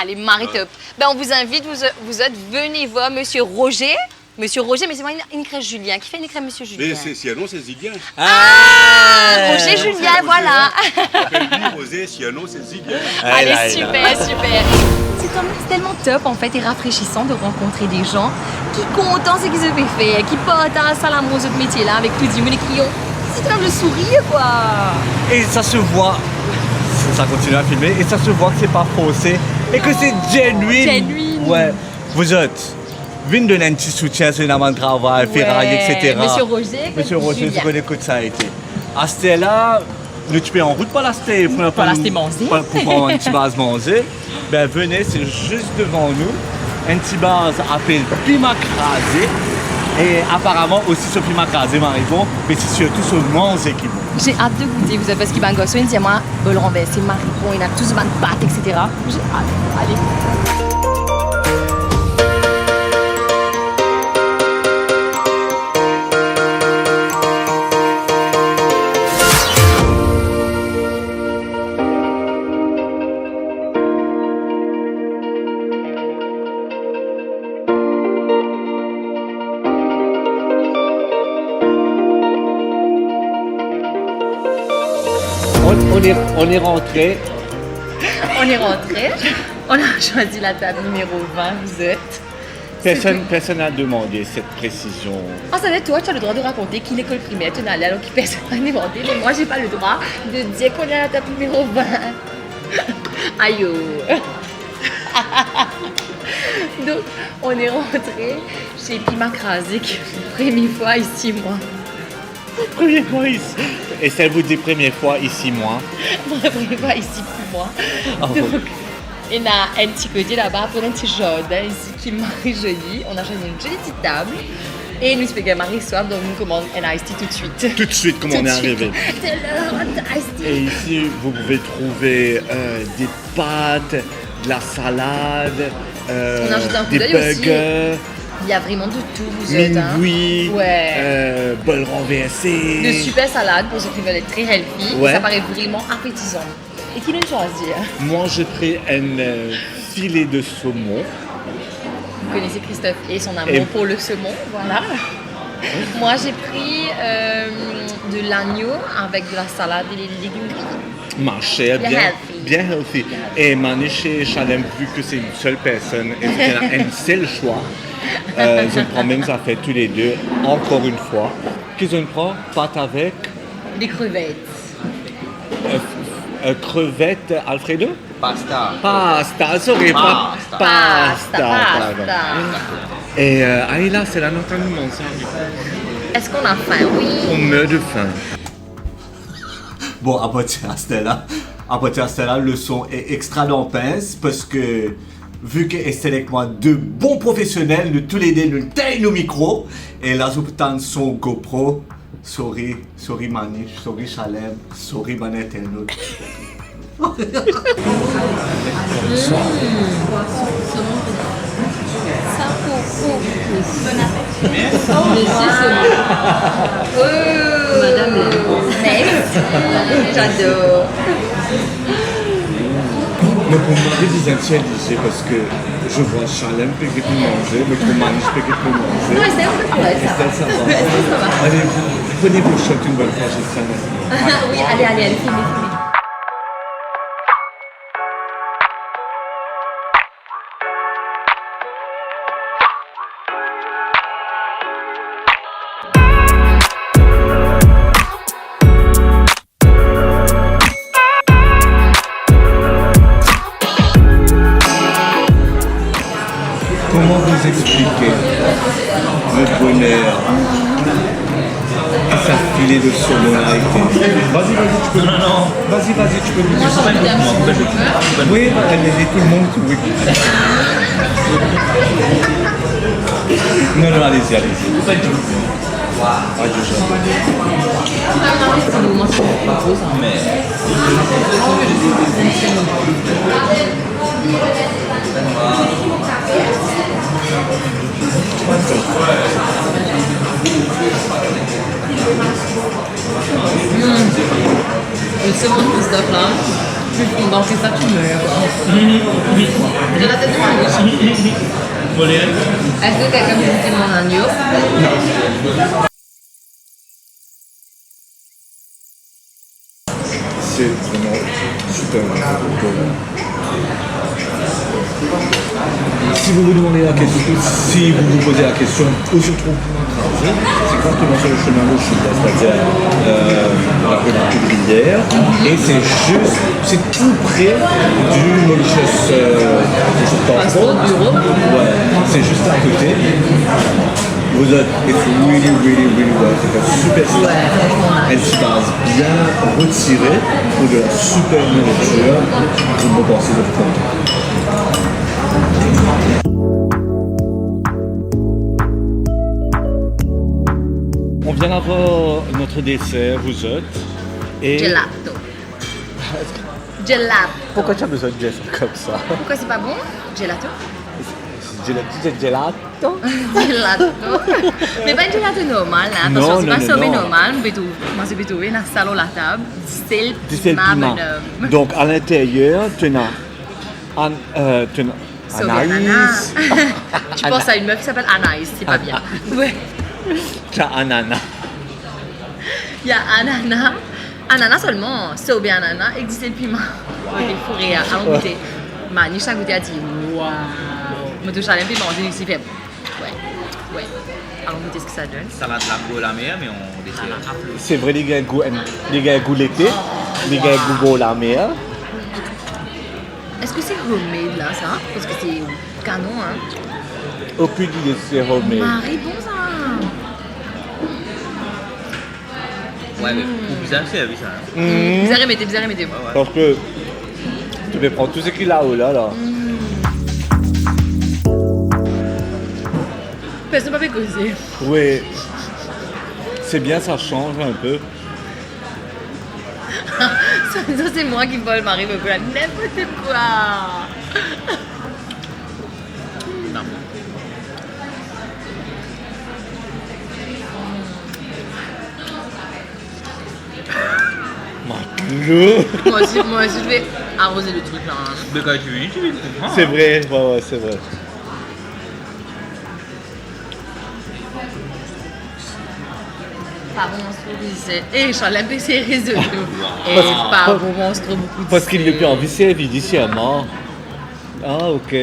Allez, Marie top. Ben, on vous invite, vous êtes, venez voir Monsieur Roger. Monsieur Roger, mais c'est moi une crèche Julien. Qui fait une crèche Monsieur Julien? Mais si non, c'est Zidien. Ah, Roger Julien, voilà. Appelle-lui Rosé, si non, c'est Zidien. Allez, super, super. C'est tellement top en fait et rafraîchissant de rencontrer des gens qui contents ce qu'ils avaient fait, qui partagent ça l'amour de ce métier-là avec tout le monde et qui ont c'est comme le sourire quoi. Et ça se voit, ça continue à filmer, et ça se voit que c'est pas faussé et que c'est genuine. Genuine. Ouais, vous êtes. Venez donner un petit soutien sur le travail, ferraille, etc. Monsieur Roger, Monsieur Roger, Julien. tu connais que ça a été. À Stella, nous tu peux en route pour la Stella. Pour la Stella manger. Pour prendre un petit base manger. Ben venez, c'est juste devant nous. Un petit base appelé Pima Crasé. Et apparemment aussi ce Pima Crasé m'arrive, mais c'est surtout ce manger qui vont. J'ai hâte de goûter. Vous avez parce qu'il va gosser, il dit moi, le renverser, maripon, il a tous de pâtes, etc. J'ai hâte. Allez. On est rentré. On est rentré. On a choisi la table numéro 20, vous êtes. Personne n'a demandé cette précision. Ah, ça va être toi, tu as le droit de raconter qu'il est l'école primaire, tu n'as allé alors qu'il personne n'a demandé, mais moi j'ai pas le droit de dire qu'on est à la table numéro 20. Aïe oh. Donc, on est rentré chez Pima Crasé, qui est la première fois ici, moi. Première fois ici. Et ça vous dit première fois ici, moi. La première fois ici pour moi. Oh, Donc, il y a un petit côté là-bas, pour un petit jardin ici qui est marie joli. On a choisi une jolie petite table. Et nous expliquons Marie soif, donc nous commandons un iced tea tout de suite. Tout de suite, comme on est arrivé. C'est l'heure d'iced tea. Et ici, vous pouvez trouver des pâtes, de la salade, On a jeté un coup des d'œil aussi. burgers, Il y a vraiment de tout, vous êtes. Hein. minouis, Ouais. bol renversé. De super salades pour ceux qui veulent être très healthy. Ouais. Et ça paraît vraiment appétissant. Et qui veut choisir? Moi, j'ai pris un filet de saumon. Vous connaissez Christophe et son amour Et- pour le saumon, voilà. Moi, j'ai pris de l'agneau avec de la salade et des légumes gris. Ma chère, Bien bien, healthy. bien healthy. Et Mané chez Chalem, vu que c'est une seule personne et qu'il y a un seul choix, je prends même ça fait tous les deux, encore une fois. Qu'est-ce qu'on prend? Pâte avec Des crevettes. crevettes Alfredo? Pasta. Pasta, sorry, pas pasta. Pardon. Et là, c'est la notre aliment, ça. Est-ce qu'on a faim? Oui. On meurt de faim. Bon, à partir de Stella, le son est extra pince parce que vu que c'est avec moi deux bons professionnels, nous tous les deux nous taillons nos micros et là, je peux son GoPro. Sorry Manish, sorry Chalem, sorry Manette et l'autre. Madame merci. J'adore. Mais pour moi, des intialisés parce que je vois Chalem peut que manger, mais pour Manish peut que manger. Non, c'est un peu correct, ça va. Ça va. Ça va. Allez, prenez vos shots une bonne fois, j'ai ça maintenant. Oui, allez, filmez. Comment expliquer le bonheur et sa filet de saumon avec tes... Vas-y, tu peux... Non. Vas-y, tu peux... Moi, j'en ai un petit peu. Oui, allez, tout le monde, oui. Non, allez-y. Le second de Christophe là, plus fondant que ça, tu meurs. J'ai la tête de ma bouche. Est-ce que quelqu'un peut goûter mon agneau? C'est vraiment super bon. Si vous vous demandez la question, si vous vous posez la question où se trouve Montrachet, c'est exactement sur le chemin de Chine, c'est-à-dire la rue de Rivière, et c'est tout près du Mauritius Temple. Ouais, c'est juste à côté. Vous êtes really well. C'est un super spot. Elle se base bien retirée pour de la super nourriture. Je me pense de temps. On vient d'avoir notre dessert, vous autres. Et... Gelato. Gelato. Pourquoi tu as besoin de dire ça comme ça? Pourquoi c'est pas bon? Gelato. Gelato? Gelato. Mais pas un gelato normal, hein. Attention, c'est pas un sommet normal. Moi, c'est plutôt une salle à la table. C'est le piment. Donc, à l'intérieur, tu as Anaïs. Tu penses à une meuf qui s'appelle Anaïs, c'est pas bien. Ouais. Tu as ananas. Il y a ananas. Ananas seulement. Sobe ananas, existe le piment. Ok, fourré, allons goûter. Maniche a goûté, a dit waouh. Me touche à un piment, j'ai dit, ouais. Allons goûter ce que ça donne. Ça va de la peau la mer, mais on dessert. C'est vrai, les gars goût l'été, les gars goût la mer. Est-ce que c'est homemade là, ça? Parce que c'est canon, hein? Aucune idée, c'est homemade. Marie, bon ça! Ouais, mais pour bizarre, c'est vu ça. Bizarre, mettez. Parce que tu peux prendre tout ce qu'il y a là-haut, là. Personne ne m'a fait causer. Oui. C'est bien, ça change un peu. Ça, c'est moi qui vole Marie me colle n'importe quoi. Non. Moi aussi, je vais arroser le truc là. Hein. Mais quand tu viens, tu comprends. C'est vrai, ouais, c'est vrai. Pas bon monstre de et Charles c'est réseau. Et pas bon monstre beaucoup de Parce qu'il n'est plus en sel, d'ici à mort. Ah, ok.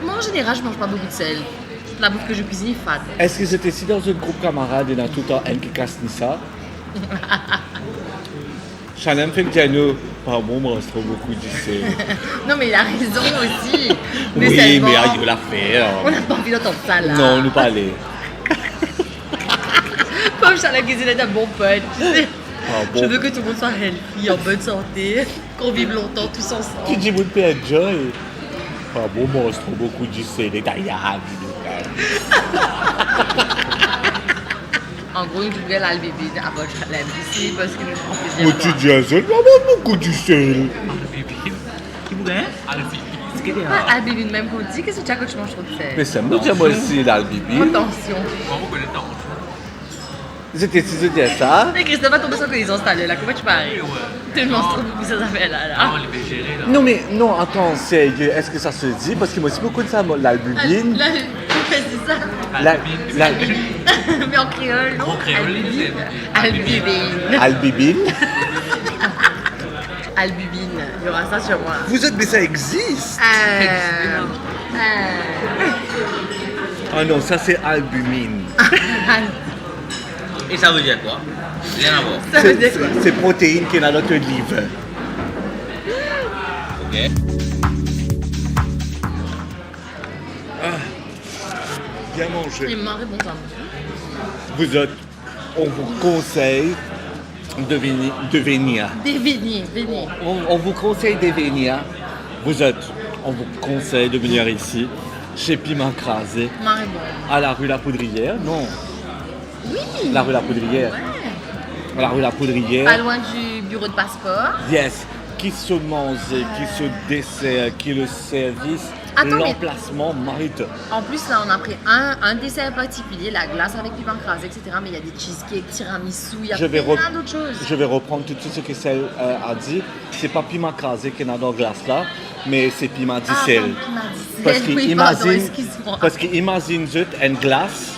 Moi en général, je mange pas beaucoup de sel. La bouffe que je cuisine est fade. Est-ce que c'était si dans un groupe camarade et dans tout le temps, elle qui casse ça? Chanel fait que nous, pas bon, moi, c'est trop beaucoup du sel. Non, mais il a raison aussi. Oui, seulement, mais il l'a fait. on n'a pas envie d'entendre ça là. Non, nous pas aller. Comme Charles cuisine est un bon pote, tu sais. Ah, bon. Je veux que tout le monde soit healthy, en bonne santé, qu'on vive longtemps tous Tu ensemble. dis, vous pouvez enjoy. Ah bon, moi, c'est trop beaucoup du sel. Et d'ailleurs, En gros, je voulais l'albébine à votre Charles ici parce qu'il me fait plaisir. moi, tu dis à ça, il y a beaucoup du sel. Qui vous gagne? Ah, albébine, même qu'on dit, qu'est-ce que tu as quand tu manges trop de sel? Mais ça me dit moi aussi, l'albibi. Attention. C'était si je dis ça. Mais Christophe a tombé sur qu'ils ont installé là, comment tu parles? Tout le monde se trouve beaucoup ça fait là. Non, mais non, attends, sérieux, est-ce que ça se dit? Parce que moi aussi, beaucoup de ça, l'albubine. Là, c'est ça. Mais en créole, non? En créole, Albubine. Albibine. Albubine. Il y aura ça sur moi. Vous êtes, mais ça existe. Ah non, ça c'est albumine. Et ça veut dire quoi? Rien à voir. Ça veut dire quoi? C'est protéine qui est dans notre livre. Ok. Bien mangé. Il m'aurait bon ça. Vous êtes. on vous conseille de venir. Venez. On vous conseille de venir. On vous conseille de venir ici, chez Piment Crasé, à la rue La Poudrière. Non. Oui. La rue La Poudrière. Ouais. La rue La Poudrière. Pas loin du bureau de passeport. Yes. Qui se mange, qui se dessert, qui le service, Attends, mais- l'emplacement mérite. En plus, là, on a pris un dessert particulier, la glace avec piment crasé, etc. Mais il y a des cheesecakes, tiramisu, il y a Je vais plein rep- d'autres choses. Je vais reprendre tout ce que Celle a dit. C'est pas piment crasé qu'il y a dans la glace là, mais c'est piment dissel. Parce qu'imagine une glace.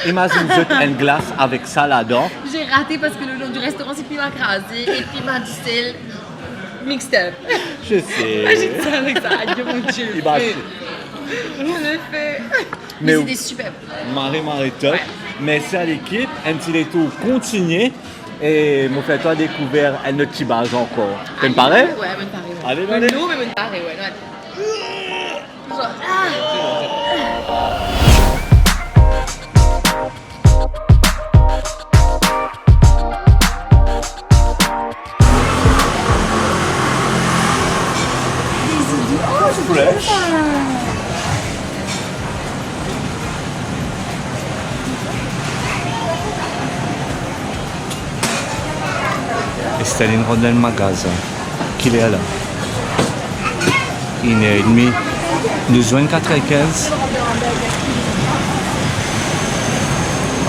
Imagine une glace avec ça là-dedans. J'ai raté parce que le nom du restaurant, c'est piment crasé et piment dissel mixed up. Je sais. Imagine ça avec ça. Adieu, mon Dieu. Imagine. Je le fais. Mais Mais c'était super. Marie top. Merci à l'équipe. Un petit tour continué. Et mon fait toi découvert un autre petit base encore. Ça me paraît? Ouais, me paraît. Allez, Ouais. allez. Non, mais me paraît, ouais. Non, attends. Fresh. Staline rentre dans le magasin. Qu'il est là. 1h30. Nous joignent 4h15.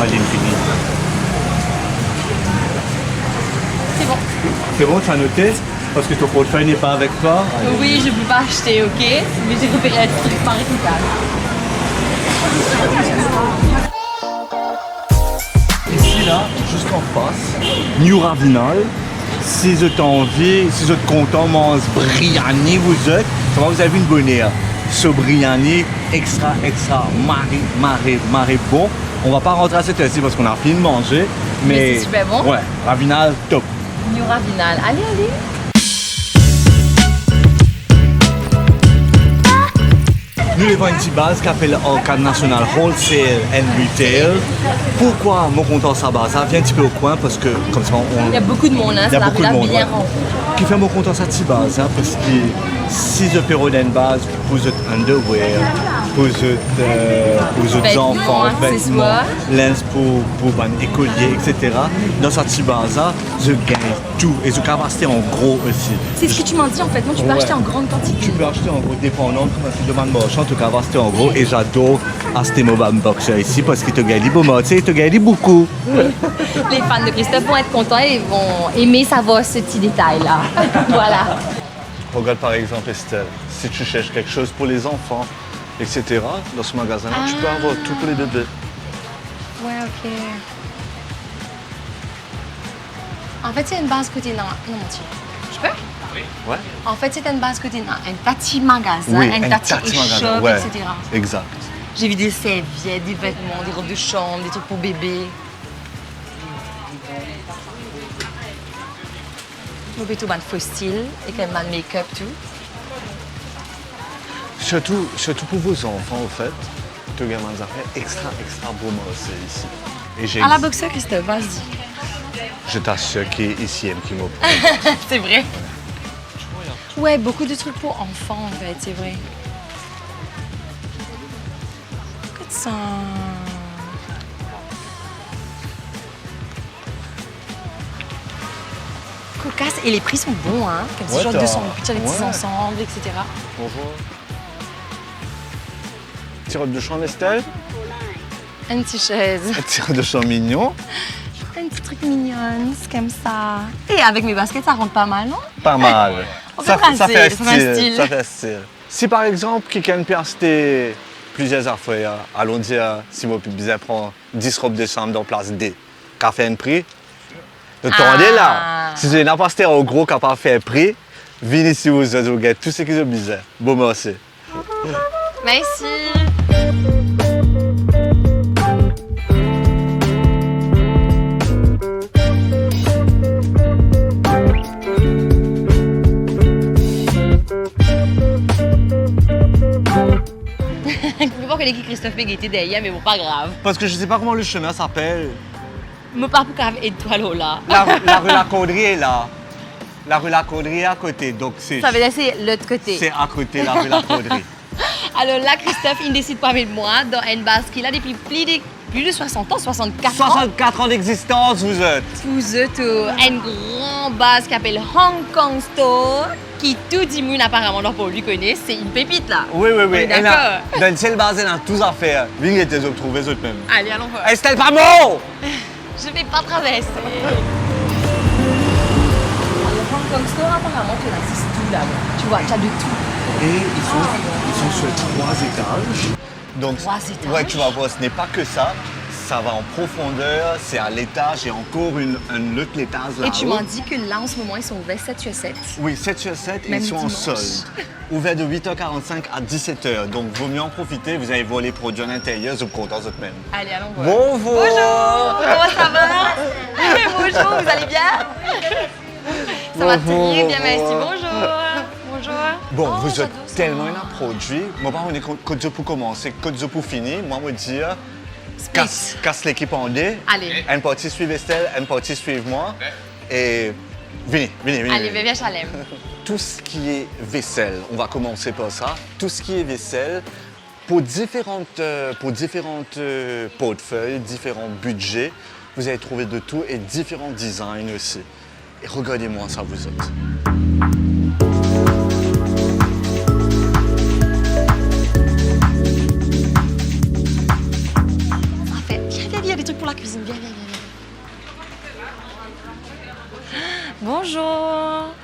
À l'infini. C'est bon. C'est bon, tu as noté? Parce que ton portefeuille n'est pas avec toi. Oui, je ne peux pas acheter, ok? Mais j'ai repéré un truc par écoutable. Ici, là, juste en face, New Ravinal. Si vous êtes envie, si vous êtes content, mange Briani, vous êtes. Vous avez une bonne heure. Ce Briani, extra, maré bon. On va pas rentrer à cette heure-ci parce qu'on a fini de manger. Mais c'est super bon. Ouais, Ravinal, top. New Ravinal. Allez. Nous avons une petite base qui s'appelle Orcade National Wholesale and Retail. Pourquoi mon comptoir sa base? Ça vient un petit peu au coin parce que comme ça Il y a beaucoup de monde, hein, il y c'est a la beaucoup de villa monde, bien ouais. remplie. Qui fait mon comptoir sa petite base, hein, parce que si je peux une base pour les underwear, pour les Vêtements, enfants, vêtements, accessoires. lens pour les écoliers, etc. Dans cette petite base, je gagne tout et je peux acheter en gros aussi. C'est ce que tu m'as dit en fait, non, tu peux Ouais. acheter en grande quantité. Tu peux acheter en gros dépendant parce que demande marchand, tu peux acheter en gros et j'adore acheter mon boxer ici parce qu'il te gagne beaucoup, tu sais, il te gagne beaucoup. Les fans de Christophe vont être contents et vont aimer savoir ce petit détail-là. Voilà. Regarde par exemple Estelle, si tu cherches quelque chose pour les enfants, etc. Dans ce magasin-là, tu peux avoir tout pour les bébés. Ouais, ok. En fait, c'est une base côté non, mon Dieu. Je peux? Ouais. En fait, c'est une base côté un petit magasin, Oui, un un petit petit magasin, shop, ouais. etc. Exact. J'ai vu des serviettes, des vêtements, des robes de chambre, des trucs pour bébé. Bébé tout ban faux style et quand même de make-up tout. Surtout pour vos enfants, au fait, tu as des affaires extra beaux aussi ici. Et j'ai, À la boxeur, Christophe, vas-y. je t'assure qu'il est ici, qui m'a C'est vrai. Ouais, beaucoup de trucs pour enfants, en fait, c'est vrai. Écoute ça. Cocasse. Et les prix sont bons, hein. Comme si Ouais, genre t'as- 200 petits avec 6 ouais. ensemble, etc. Bonjour. Petit robe de champ, Estelle. Une petite chaise. Petit robe de champ mignon. Un petit truc mignon, c'est comme ça. Et avec mes baskets, ça rentre pas mal, non? Pas mal. On fait un style. Ça fait style. Si par exemple, quelqu'un peut acheter plusieurs affaires, allons dire, si vous pouvez prendre 10 robes de chambre dans place D, qu'a fait un prix, le temps est là. Si vous n'avez pas acheté en gros, qu'a pas fait un prix, venez ici vous avez tout ce qu'ils ont besoin. Bon, merci. Merci. Je peux pas que l'équipe Christophe Peg était derrière, mais bon, pas grave. Parce que je sais pas comment le chemin s'appelle. Moi, pas pour qu'avec étoile là. La rue La Caudry est là. La rue La Caudry est à côté, donc c'est... Ça veut dire c'est l'autre côté. C'est à côté la rue La Caudry. Alors là, Christophe, il décide pas avec moi dans une base qu'il a depuis plus de 60 ans, 64 ans. 64 ans d'existence, vous êtes. Vous êtes une grande base qui s'appelle Hong Kong Store, qui tout le monde apparemment pour lui connaît. C'est une pépite là. Oui. On est d'accord. Dans une seule base, elle a tout à faire. Venez les retrouver eux même. Allez, allons voir. Estelle Pamo! Je vais pas traverser. Le Hong Kong Store, apparemment, tu as tout là. Tu vois, tu as de tout. Et ils sont sur 3 étages. Donc, 3 étages. ouais, tu vas voir, ce n'est pas que ça. Ça va en profondeur, c'est à l'étage et encore un autre étage là-haut. Et tu m'as dit que là, en ce moment, ils sont ouverts 7 sur 7. Oui, 7 sur 7 et Même ils sont en dimanche. solde. Ouverts de 8h45 à 17h. Donc, vaut mieux en profiter. Vous allez voir les produits à l'intérieur, vous êtes contents de même. Allez, allons voir. Bonjour! Bonjour! Comment ça va? Bonjour, vous allez bien? Ça va très bien, merci. Bonjour! Bonjour! Bon, Oh, vous êtes j'adore ça. tellement un produit. Moi, par contre, on est pour commencer, code pour finir. Moi, je dire, casse l'équipe en deux. Allez. Une partie suive Estelle, une partie suive moi. Et venez. Allez, viens, Chalem. Tout ce qui est vaisselle, on va commencer par ça. Tout ce qui est vaisselle, pour différentes portefeuilles, différents budgets, vous allez trouver de tout et différents designs aussi. Et regardez-moi ça, vous autres. Viens, il y a des trucs pour la cuisine. Viens. Bonjour.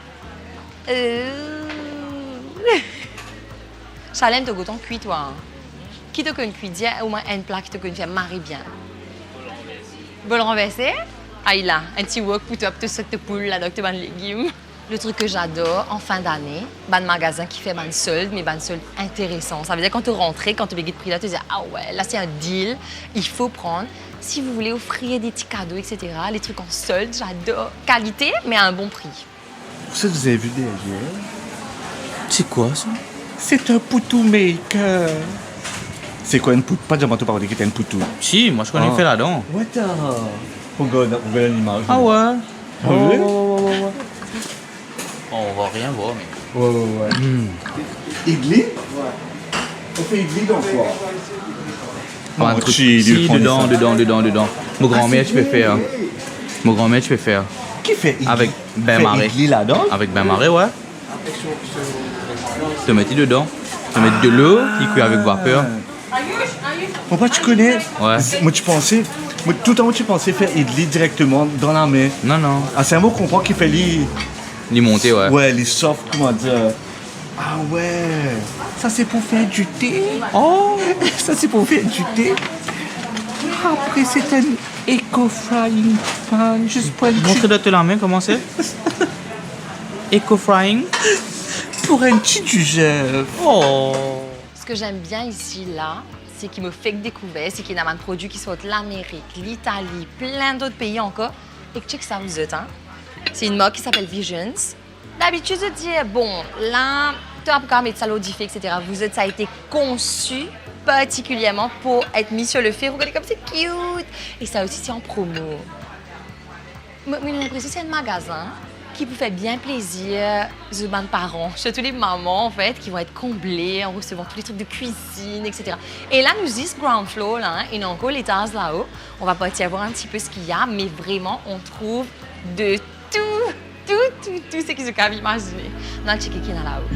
Chalem, tu goûtes cuit, toi. Hein? Qui te connaît cuit? Dis au moins un plat qui te connaît faire marrer bien. Vous le renverser? Ah, il a un petit wok pour toi, pour te sauter poule, là, donc tu as des légumes. Le truc que j'adore, en fin d'année, un magasin qui fait un solde, mais un solde intéressant. Ça veut dire quand tu rentres, quand tu veux de prix là, tu dis ah ouais, là c'est un deal, il faut prendre. Si vous voulez offrir des petits cadeaux, etc., les trucs en solde, j'adore. Qualité, mais à un bon prix. Vous avez vu derrière? C'est quoi ça? C'est un poutou maker. C'est quoi une poutou? Pas de menton parler qui était une poutou. Si, moi je connais faire là-dedans. What the? Regarde l'image. Ah ouais? Ouais. On va rien voir, mais. Ouais. Idli? Ouais. On fait idli dans quoi? Un truc. Si, dedans. Mon grand-mère, tu peux faire. Mon grand-mère, tu peux faire. Qui fait idli? Avec bain marais. Idli là-dedans? Avec bain marais, ouais. Tu mets dedans. Tu mets de l'eau qui cuit avec vapeur. Pourquoi tu connais? Ouais. Tout le temps, tu pensais faire idli directement dans la main. Non. Ah, c'est un mot qu'on comprend qui fait les... Les monter, ouais. Ouais, les soft, comment dire. Ah ouais. Ça, c'est pour faire du thé. Oh, ça, c'est pour faire du thé. Après, c'est un eco-frying pan. Juste pour un Montre de la main, comment c'est? Eco-frying. Pour un petit duger. Oh. Ce que j'aime bien ici, là, c'est qu'il me fait découvrir, c'est qu'il y a un produit qui soit de l'Amérique, l'Italie, plein d'autres pays encore. Et que check ça, vous êtes, hein? C'est une marque qui s'appelle Visions. D'habitude, je dis, bon, là, tu as quand mettre ça l'odifié, etc. Vous êtes, ça a été conçu particulièrement pour être mis sur le feu. Regardez comme c'est cute. Et ça aussi, c'est en promo. Moi, j'ai l'impression que c'est un magasin qui vous fait bien plaisir aux bonnes parents, surtout les mamans, en fait, qui vont être comblées en recevant tous les trucs de cuisine, etc. Et là, nous disons ground floor, là, hein, et encore l'étage là-haut. On va partir voir un petit peu ce qu'il y a, mais vraiment, on trouve de tout ce qu'ils se peuvent imaginer. On a checké qui est là-haut.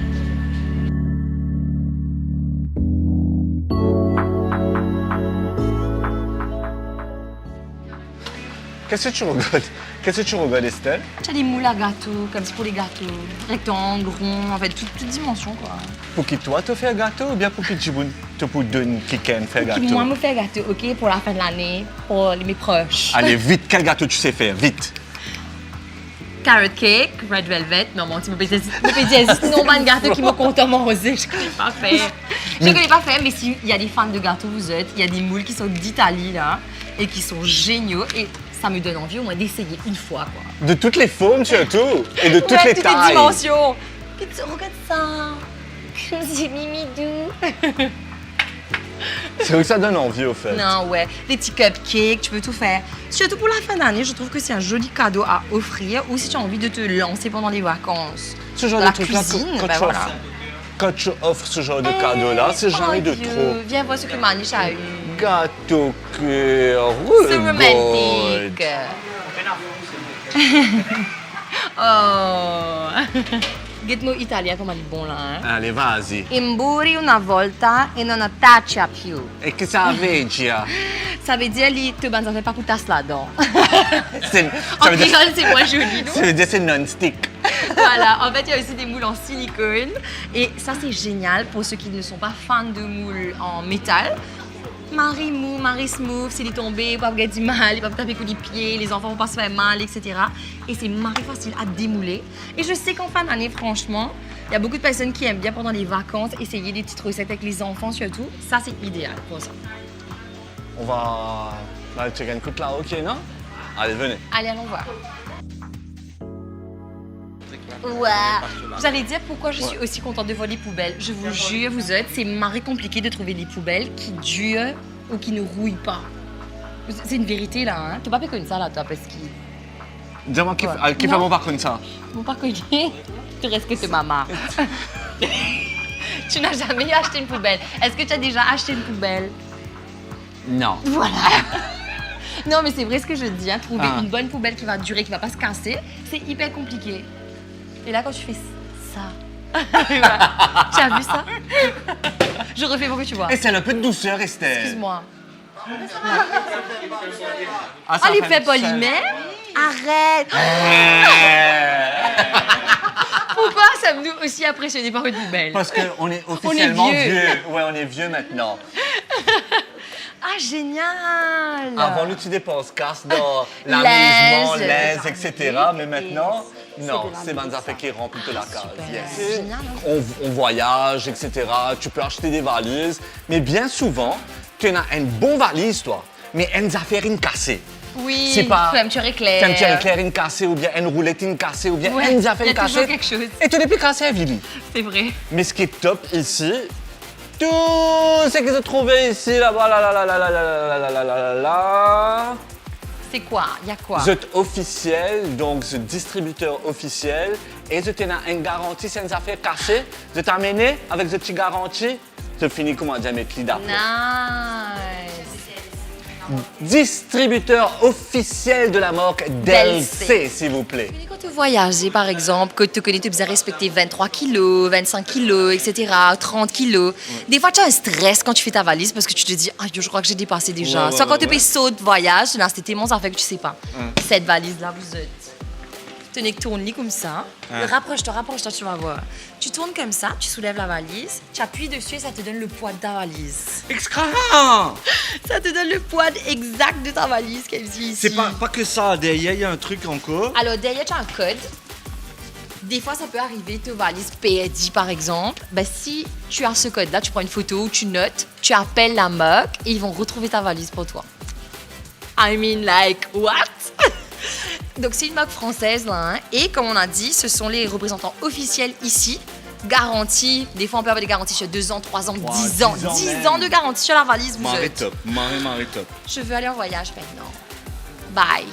Qu'est-ce que tu regardes, Estelle? Tu as des moules à gâteaux, comme c'est pour les gâteaux. Rectangles, ronds, en fait, toute dimension, quoi. Pour qui toi te faire gâteau ou bien pour qui tu te donnes qui faire gâteau? Qui moi me fait gâteau, ok, pour la fin de l'année, pour mes proches. Allez, vite, quel gâteau tu sais faire? Vite! Carrot cake, red velvet. Non, mon tu me peux dire non, pas un gâteau qui me compte en rosé, je connais pas faire. Je connais pas faire, mais s'il y a des fans de gâteaux, vous êtes, il y a des moules qui sont d'Italie, là, et qui sont géniaux. Et ça me donne envie au moins d'essayer une fois, quoi. De toutes les formes surtout, et de toutes Ouais, les toutes tailles. les dimensions. Puis tu regardes ça, comme c'est mimidou. C'est vrai que ça donne envie, au fait. Non, ouais. Des petits cupcakes, tu peux tout faire. Surtout pour la fin d'année, je trouve que c'est un joli cadeau à offrir. Ou si tu as envie de te lancer pendant les vacances. Ce genre Dans de la truc-là, cuisine, quand ben tu voilà. quand tu offres ce genre de cadeau-là, c'est jamais de Dieu, trop. Viens voir ce que Manish a eu. Gâteau cœur, C'est romantique. Oh. Get-moi italien comme elle est bon là. Hein? Allez, vas-y. Imburi una volta e non attaccia più. Et que ça veut dire? Ça veut dire li te banza fait pas pour ta là-dedans. Ça En veut dire créole, c'est moins joli, non? ça veut dire c'est non-stick. Voilà, en fait, il y a aussi des moules en silicone. Et ça, c'est génial pour ceux qui ne sont pas fans de moules en métal. Marie mou, Marie smooth, c'est les tombées, pas regarder mal, pas taper coup les pieds, les enfants vont pas se faire mal, etc. Et c'est Marie facile à démouler. Et je sais qu'en fin d'année, franchement, il y a beaucoup de personnes qui aiment bien pendant les vacances essayer des petites recettes avec les enfants surtout. Ça, c'est idéal pour ça. On va aller checker une coupe là, ok, non? Allez, venez. Allez, allons voir. Ouais. Vous allez dire pourquoi je suis aussi contente de voir les poubelles. Je vous jure, vous êtes, c'est marré compliqué de trouver des poubelles qui durent ou qui ne rouillent pas. C'est une vérité là, hein. T'as pas fait comme ça là, toi, parce qu'ils Dis-moi qui Ouais. fait Non. mon par contre ça. m'ont pas connu. Tu restes que te maman. Tu n'as jamais acheté une poubelle. Est-ce que tu as déjà acheté une poubelle? Non. Voilà. Non, mais c'est vrai ce que je dis, hein. Trouver Ah. une bonne poubelle qui va durer, qui va pas se casser, c'est hyper compliqué. Et là, quand tu fais ça, tu as vu ça? Je refais pour que tu vois. Et c'est un peu de douceur, Estelle. Excuse-moi. Ah, Oh, les fait polymères? Arrête! Pourquoi sommes-nous aussi impressionnés par une poubelle? Parce qu'on est officiellement vieux. vieux. Ouais, on est vieux maintenant. Ah, génial! Avant, nous, tu dépenses casse dans l'amusement, l'aise, etc. Mais maintenant, non, c'est Banzafé qui remplit toute la case. Yes. C'est génial, hein? On voyage, etc. Tu peux acheter des valises. Mais bien souvent, tu as une bonne valise, toi. Mais une affaire cassée. Oui, C'est pas. tu aimes tu éclair. Tu aimes éclair une cassée, ou bien une roulette une cassée, ou bien Ouais, une affaire il y a toujours cassée. quelque chose. Et tu n'es plus cassé à Vili. C'est vrai. Mais ce qui est top ici, tout ce que j'ai trouvé ici, là-bas, là. C'est quoi? Il y a quoi? Vous êtes officiel, donc ce distributeur officiel, et je tiens une garantie sans affaire cassée. Je t'amène avec ce petit garantie, je finis comment dire mes clés d'après. Nice. Distributeur officiel de la marque DLC, s'il vous plaît. Mais quand tu voyages, par exemple, que tu connais, tu as respecter 23 kilos, 25 kilos, etc., 30 kilos. Des fois, tu as un stress quand tu fais ta valise parce que tu te dis, ah, je crois que j'ai dépassé déjà. Soit quand tu payes saut de voyage, c'était tellement ça fait que tu sais pas. Cette valise-là, vous êtes. Tenez que tourne-les comme ça. Rapproche-toi, tu vas voir. Tu tournes comme ça, tu soulèves la valise, tu appuies dessus et ça te donne le poids de ta valise. Extra! Ça te donne le poids exact de ta valise qu'elle dit ici. C'est pas que ça, derrière, il y a un truc encore. Alors, derrière, tu as un code. Des fois, ça peut arriver, ta valise PRD, par exemple. Ben, si tu as ce code-là, tu prends une photo, tu notes, tu appelles la marque et ils vont retrouver ta valise pour toi. I mean, like, what? Donc, c'est une marque française, là. Hein? Et comme on a dit, ce sont les représentants officiels ici. Garantie. Des fois, on peut avoir des garanties sur 2 ans, 3 ans, 10 ans. 10 ans de garantie sur la valise, vous Marré êtes. top, marré top. Je veux aller en voyage maintenant. Bye.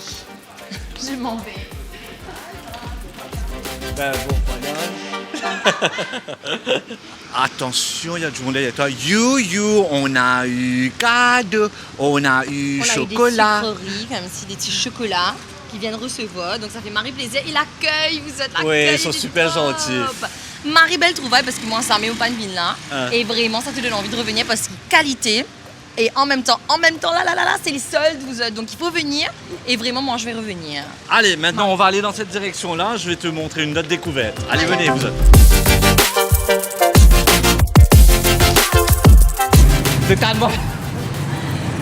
Je m'en vais. Ben, bon voyage. Attention, il y a du monde derrière toi. On a eu cadeau, on a eu On chocolat. a eu des sucreries, comme si des petits chocolats qui viennent recevoir. Donc ça fait Marie plaisir. Il accueille, vous êtes l'accueil. Ouais, ils sont du super top. gentils. Marie, belle trouvaille parce que moi, ça met au pan de vin là. Hein. Et vraiment, ça te donne envie de revenir parce que qualité. Et en même temps, là, c'est les soldes, vous êtes. Donc il faut venir. Et vraiment, moi, je vais revenir. Allez, maintenant on va aller dans cette direction-là. Je vais te montrer une autre découverte. Allez, venez, vous autres. Totalement.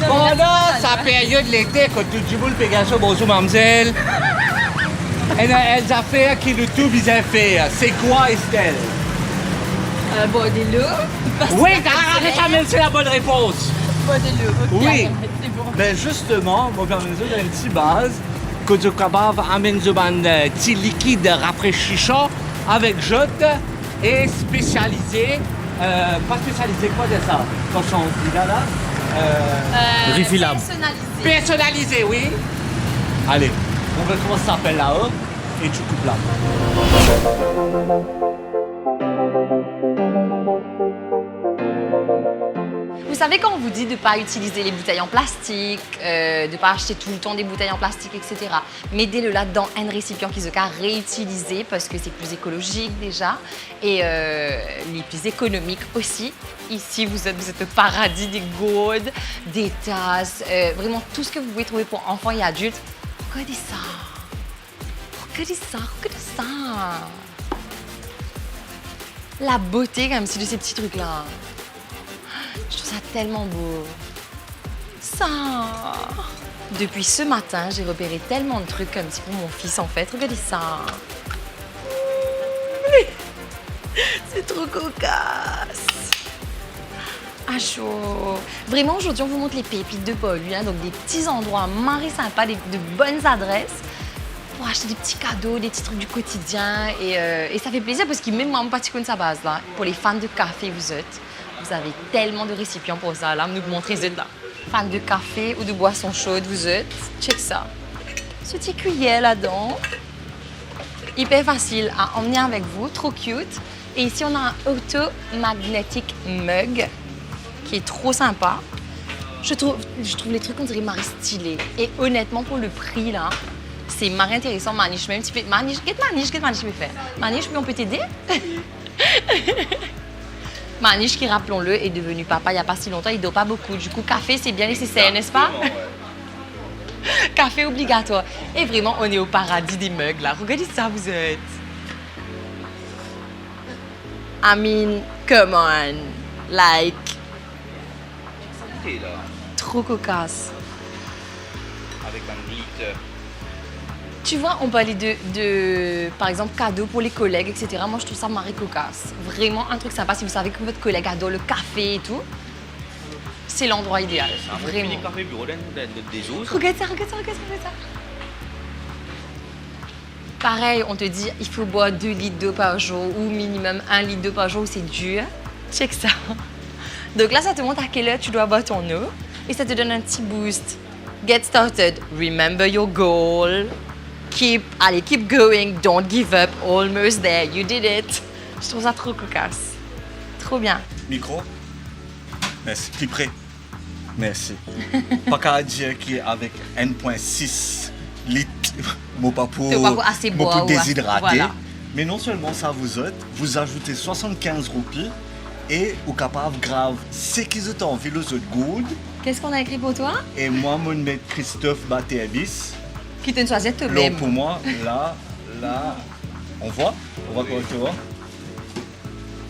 Pendant sa période l'été, quand tout le monde peut gâcher, bonjour mademoiselle. Elles affaires qui le tout bien faire. C'est quoi, Estelle? Bon, des lots. Oui, c'est la bonne réponse. Bon, des lots. Ok, Oui. c'est bon. Mais justement, mon père nous a une petite base que je capable d'amener un petit liquide rafraîchissant avec jotte Et spécialisé Pas spécialisé, quoi de ça? Quand on dit là, Rifilab. personnalisé, oui. Allez, on va comment ça s'appelle là-haut et tu coupes là. Vous savez quand on vous dit de ne pas utiliser les bouteilles en plastique, de ne pas acheter tout le temps des bouteilles en plastique, etc. Mettez-le là dans un récipient qui se réutilisé parce que c'est plus écologique déjà et les plus économiques aussi. Ici, vous êtes le paradis des gourdes, des tasses, vraiment tout ce que vous pouvez trouver pour enfants et adultes. Regardez ça! Regardez ça! Regardez ça! La beauté quand même, c'est de ces petits trucs-là. Je trouve ça tellement beau. Ça. Depuis ce matin, j'ai repéré tellement de trucs comme ça pour mon fils en fait. Regardez ça. C'est trop cocasse. Ah chaud. Vraiment, aujourd'hui, on vous montre les pépites de Paul, hein, donc des petits endroits marrés sympas, de bonnes adresses pour acheter des petits cadeaux, des petits trucs du quotidien. Et ça fait plaisir parce qu'il met même pas de sa base là. Pour les fans de café, vous avez tellement de récipients pour ça. Là, nous montrer ça là. Fans de café ou de boissons chaudes, vous êtes. Check ça. Ce petit cuillère là-dedans. Hyper facile à emmener avec vous, trop cute. Et ici, on a un Auto-Magnetic Mug qui est trop sympa. Je trouve les trucs, on dirait marré stylé. Et honnêtement, pour le prix, là, c'est marré intéressant. Manish, même si tu fais Manish, qu'est-ce que Manish me fait? Manish, on peut t'aider? Manish, qui, rappelons-le, est devenu papa il n'y a pas si longtemps, il ne dort pas beaucoup. Du coup, café, c'est bien nécessaire, n'est-ce pas? Ouais. Café obligatoire. Et vraiment, on est au paradis des mugs, là. Regardez ça, vous êtes. I mean, come on. Like. Trop cocasse. Avec un glitter. Tu vois, on parlait de, par exemple, cadeaux pour les collègues, etc. Moi, je trouve ça marré cocasse. Vraiment un truc sympa. Si vous savez que votre collègue adore le café et tout, c'est l'endroit idéal. Vraiment. Regarde ça. Pareil, on te dit, il faut boire 2 litres d'eau par jour ou minimum 1 litre d'eau par jour, c'est dur. Check ça. Donc là, ça te montre à quelle heure tu dois boire ton eau et ça te donne un petit boost. Get started. Remember your goal. Keep going, don't give up, almost there, you did it. Je trouve ça trop cocasse. Trop bien. Micro. Merci. Plus près. Merci. Pas qu'à dire qu'avec 1,6 litres, mon pas pour déshydrater. Voilà. Mais non seulement ça vous ajoutez 75 roupies et vous capable grave ce qu'ils ont envie les autres goûts. Qu'est-ce qu'on a écrit pour toi? Et moi, mon maître Christophe Batéabis. Qui te choisit toi-même. Pour moi, là, on voit comment tu vois.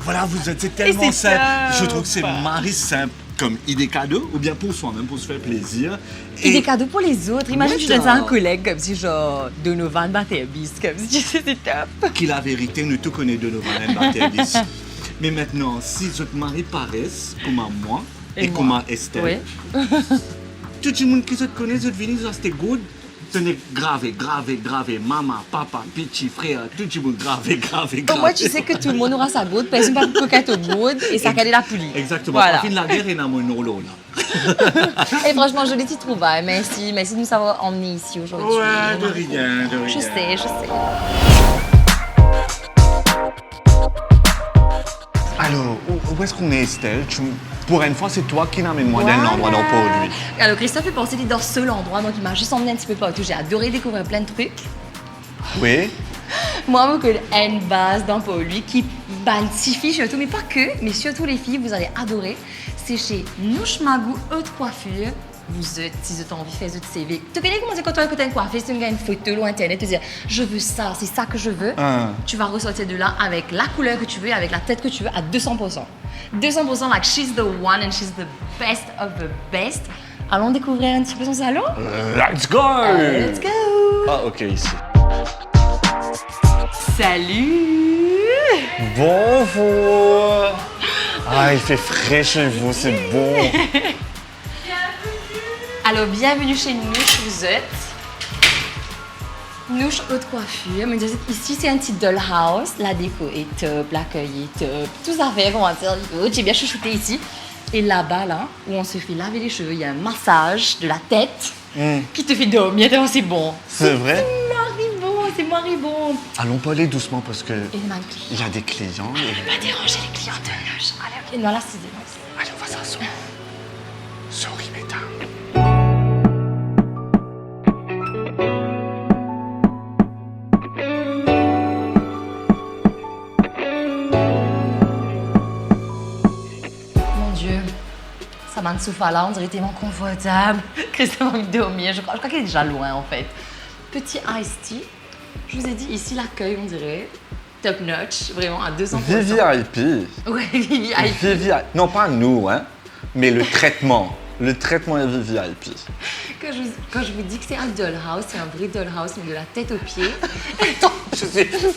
Voilà, c'est tellement simple. Je trouve que c'est marré simple comme idée cadeau, ou bien pour soi-même, pour se faire plaisir. Idée cadeau pour les autres. Imagine tu donnes ça à un collègue comme si genre Donovan Batéabis, comme si c'était top. Qui la vérité, nous tous connaissons Donovan Batéabis. Mais maintenant, si votre mari paraissent comme moi et comme Estelle, oui. Tout le monde qui se connaît, vous venez, c'était good. Tenez, gravé, maman, papa, petit frère, tout le monde gravé. Au moins, tu sais que tout le monde aura sa goutte, personne ne va coquette au goutte et ça calait la poulie. Exactement. Voilà. Fin de la guerre, il y a mon rôle là. Et franchement, joli petit trouvaille. Merci de nous avoir emmenés ici aujourd'hui. Ouais, de rien. Je sais. Alors, où est-ce qu'on est, Estelle? Pour une fois, c'est toi qui m'amène moi dans l'endroit dans pour lui. Alors, Christophe est pensé dans ce endroit, donc il m'a juste emmené un petit peu partout. J'ai adoré découvrir plein de trucs. Oui. Moi, je connais une base dans pour lui qui bantifie surtout, mais pas que, mais surtout les filles, vous allez adorer. C'est chez Nouchmagou Haute Coiffure. Vous êtes, si vous avez envie de faire votre CV. Tu connais comment c'est quand tu as une coiffure, tu as une photo ou internet, tu dis je veux ça, c'est ça que je veux. Tu vas ressortir de là avec la couleur que tu veux, avec la tête que tu veux à 200%. 200% like she's the one and she's the best of the best. Allons découvrir un petit peu son salon? Let's go! Let's go! Ah, ok, ici. Salut! Bonjour! Ah, il fait frais chez vous, c'est bon. Alors, bienvenue chez nous, vous êtes. Nouche haute coiffure, mais ici c'est un petit dollhouse, la déco est top, l'accueil est top, tout ça fait, comment dire, j'ai bien chouchouté ici. Et là-bas, là, où on se fait laver les cheveux, il y a un massage de la tête qui te fait dormir, tellement c'est bon. C'est vrai? C'est moribond. Allons pas aller doucement parce que Et les mannequins. il y a des clients. Ne pas déranger les clients de Nouche. Allez, ok, non, là, c'est Allez, on va s'asseoir. Sorry, mesdames. Mon Dieu, ça m'a souffle là, on dirait tellement confortable. Christophe a envie de dormir, je crois qu'il est déjà loin en fait. Petit iced tea, je vous ai dit ici l'accueil, on dirait top notch, vraiment à 200%. VVIP. Ouais, VIP. VVIP. Non, pas nous, hein, mais le traitement. Le traitement est VVIP. Quand je vous dis que c'est un dollhouse, c'est un vrai dollhouse, mais de la tête aux pieds.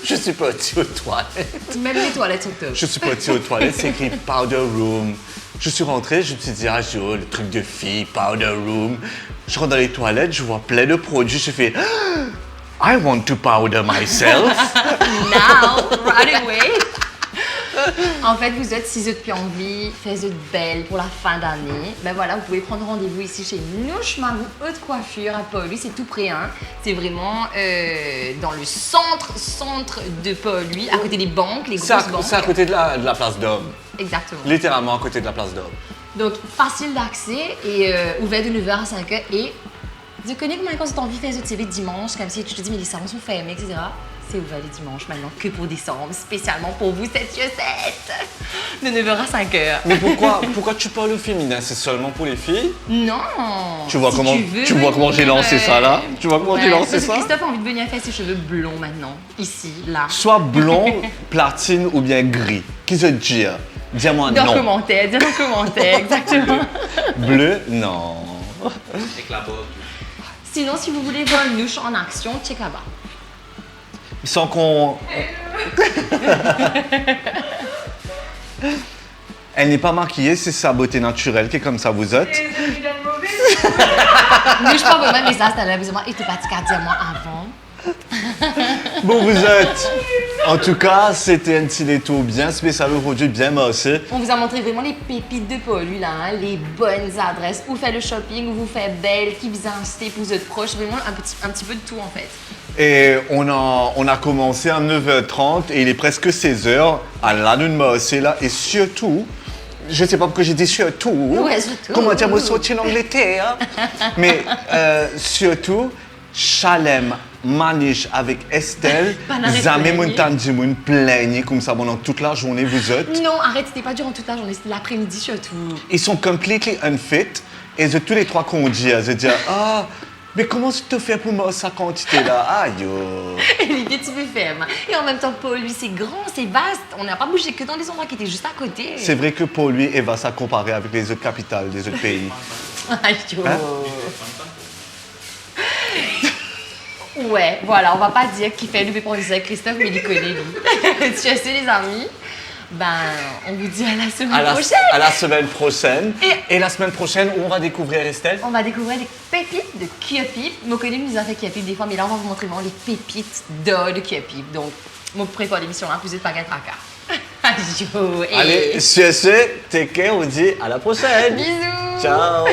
Je suis parti aux toilettes. Même les toilettes sont top. Je suis parti aux toilettes, c'est écrit powder room. Je suis rentré, je me suis dit, ah, yo, le truc de fille, powder room. Je rentre dans les toilettes, je vois plein de produits, je fais, I want to powder myself. Now, right away. En fait, vous êtes, si vous êtes envie, faites belle pour la fin d'année. Ben voilà, vous pouvez prendre rendez-vous ici chez Nouche Magou Haute Coiffure à Port-Louis. C'est tout près, hein. C'est vraiment dans le centre de Port-Louis, à côté des banques, les grosses banques. C'est à côté de la place d'Homme. Exactement. Littéralement à côté de la place d'Homme. Donc, facile d'accès et ouvert de 9h à 5h. Et tu connais comment quand tu as envie de faire ce CV dimanche, comme si tu te dis, mais les salons sont fermés, etc. C'est ouvert les dimanches maintenant que pour décembre, spécialement pour vous, cette chaussette. De 9h à 5h. Mais pourquoi tu parles au féminin? C'est seulement pour les filles? Non. Tu vois Si comment, veux tu vois comment j'ai venir, lancé ça là? Tu vois comment j'ai lancé parce que ça? Christophe a envie de venir faire ses cheveux blonds maintenant. Ici, là. Soit blond, platine ou bien gris. Qui se dit? Dis-moi Dans le non. commentaire, dis dans le commentaire, exactement. Bleu, non. Avec la botte. Sinon, si vous voulez voir Nouche en action, check là-bas. Sans qu'on... Elle n'est pas maquillée, c'est sa beauté naturelle qui est comme ça, vous êtes. Nouche pas vraiment, mais ça, c'est là, besoin. Et tu pas qu'à dire moi avant. Bon, vous êtes. En tout cas, c'était un petit détour bien spécial aujourd'hui, bien merci. On vous a montré vraiment les pépites de Port-Louis, là, hein, les bonnes adresses, où faire le shopping, où vous faire belle, qui vous inciter pour vous êtes proches, vraiment un petit peu de tout en fait. Et on a commencé à 9h30 et il est presque 16h. À la nuit de là et surtout, je sais pas pourquoi j'ai dit surtout. Ouais, surtout. Comment dire, moi, sorti en Angleterre. Mais surtout, Chalem, Maniche avec Estelle, jamais m'entendu me plaigner comme ça pendant toute la journée, vous êtes. Non, arrête, c'était pas durant toute la journée, c'était l'après-midi surtout. Ils sont completely unfit et de tous les trois qu'on dit, je dis, ah, mais comment tu te fais pour moi sa quantité-là? Aïe, yo. L'idée, tu peux faire. Et en même temps, Paul, lui, c'est grand, c'est vaste. On n'a pas bougé que dans les endroits qui étaient juste à côté. C'est vrai que pour lui, elle va se comparer avec les autres capitales des autres pays. Aïe, yo. Ouais, voilà, on va pas dire qu'il fait le pour les Christophe, mais il connaît, lui. Tu sais, les amis, ben, on vous dit à la semaine prochaine. À la semaine prochaine. Et la semaine prochaine, où on va découvrir Estelle? On va découvrir les pépites de Kia-Pip. Mon connu nous a fait Kia-Pip des fois, mais là, on va vous montrer vraiment les pépites d'or de Kia-Pip. Donc, mon prépare l'émission, hein, vous êtes pas gâte à Adieu. Allez, sur ce, take care, on dit à la prochaine. Bisous. Ciao.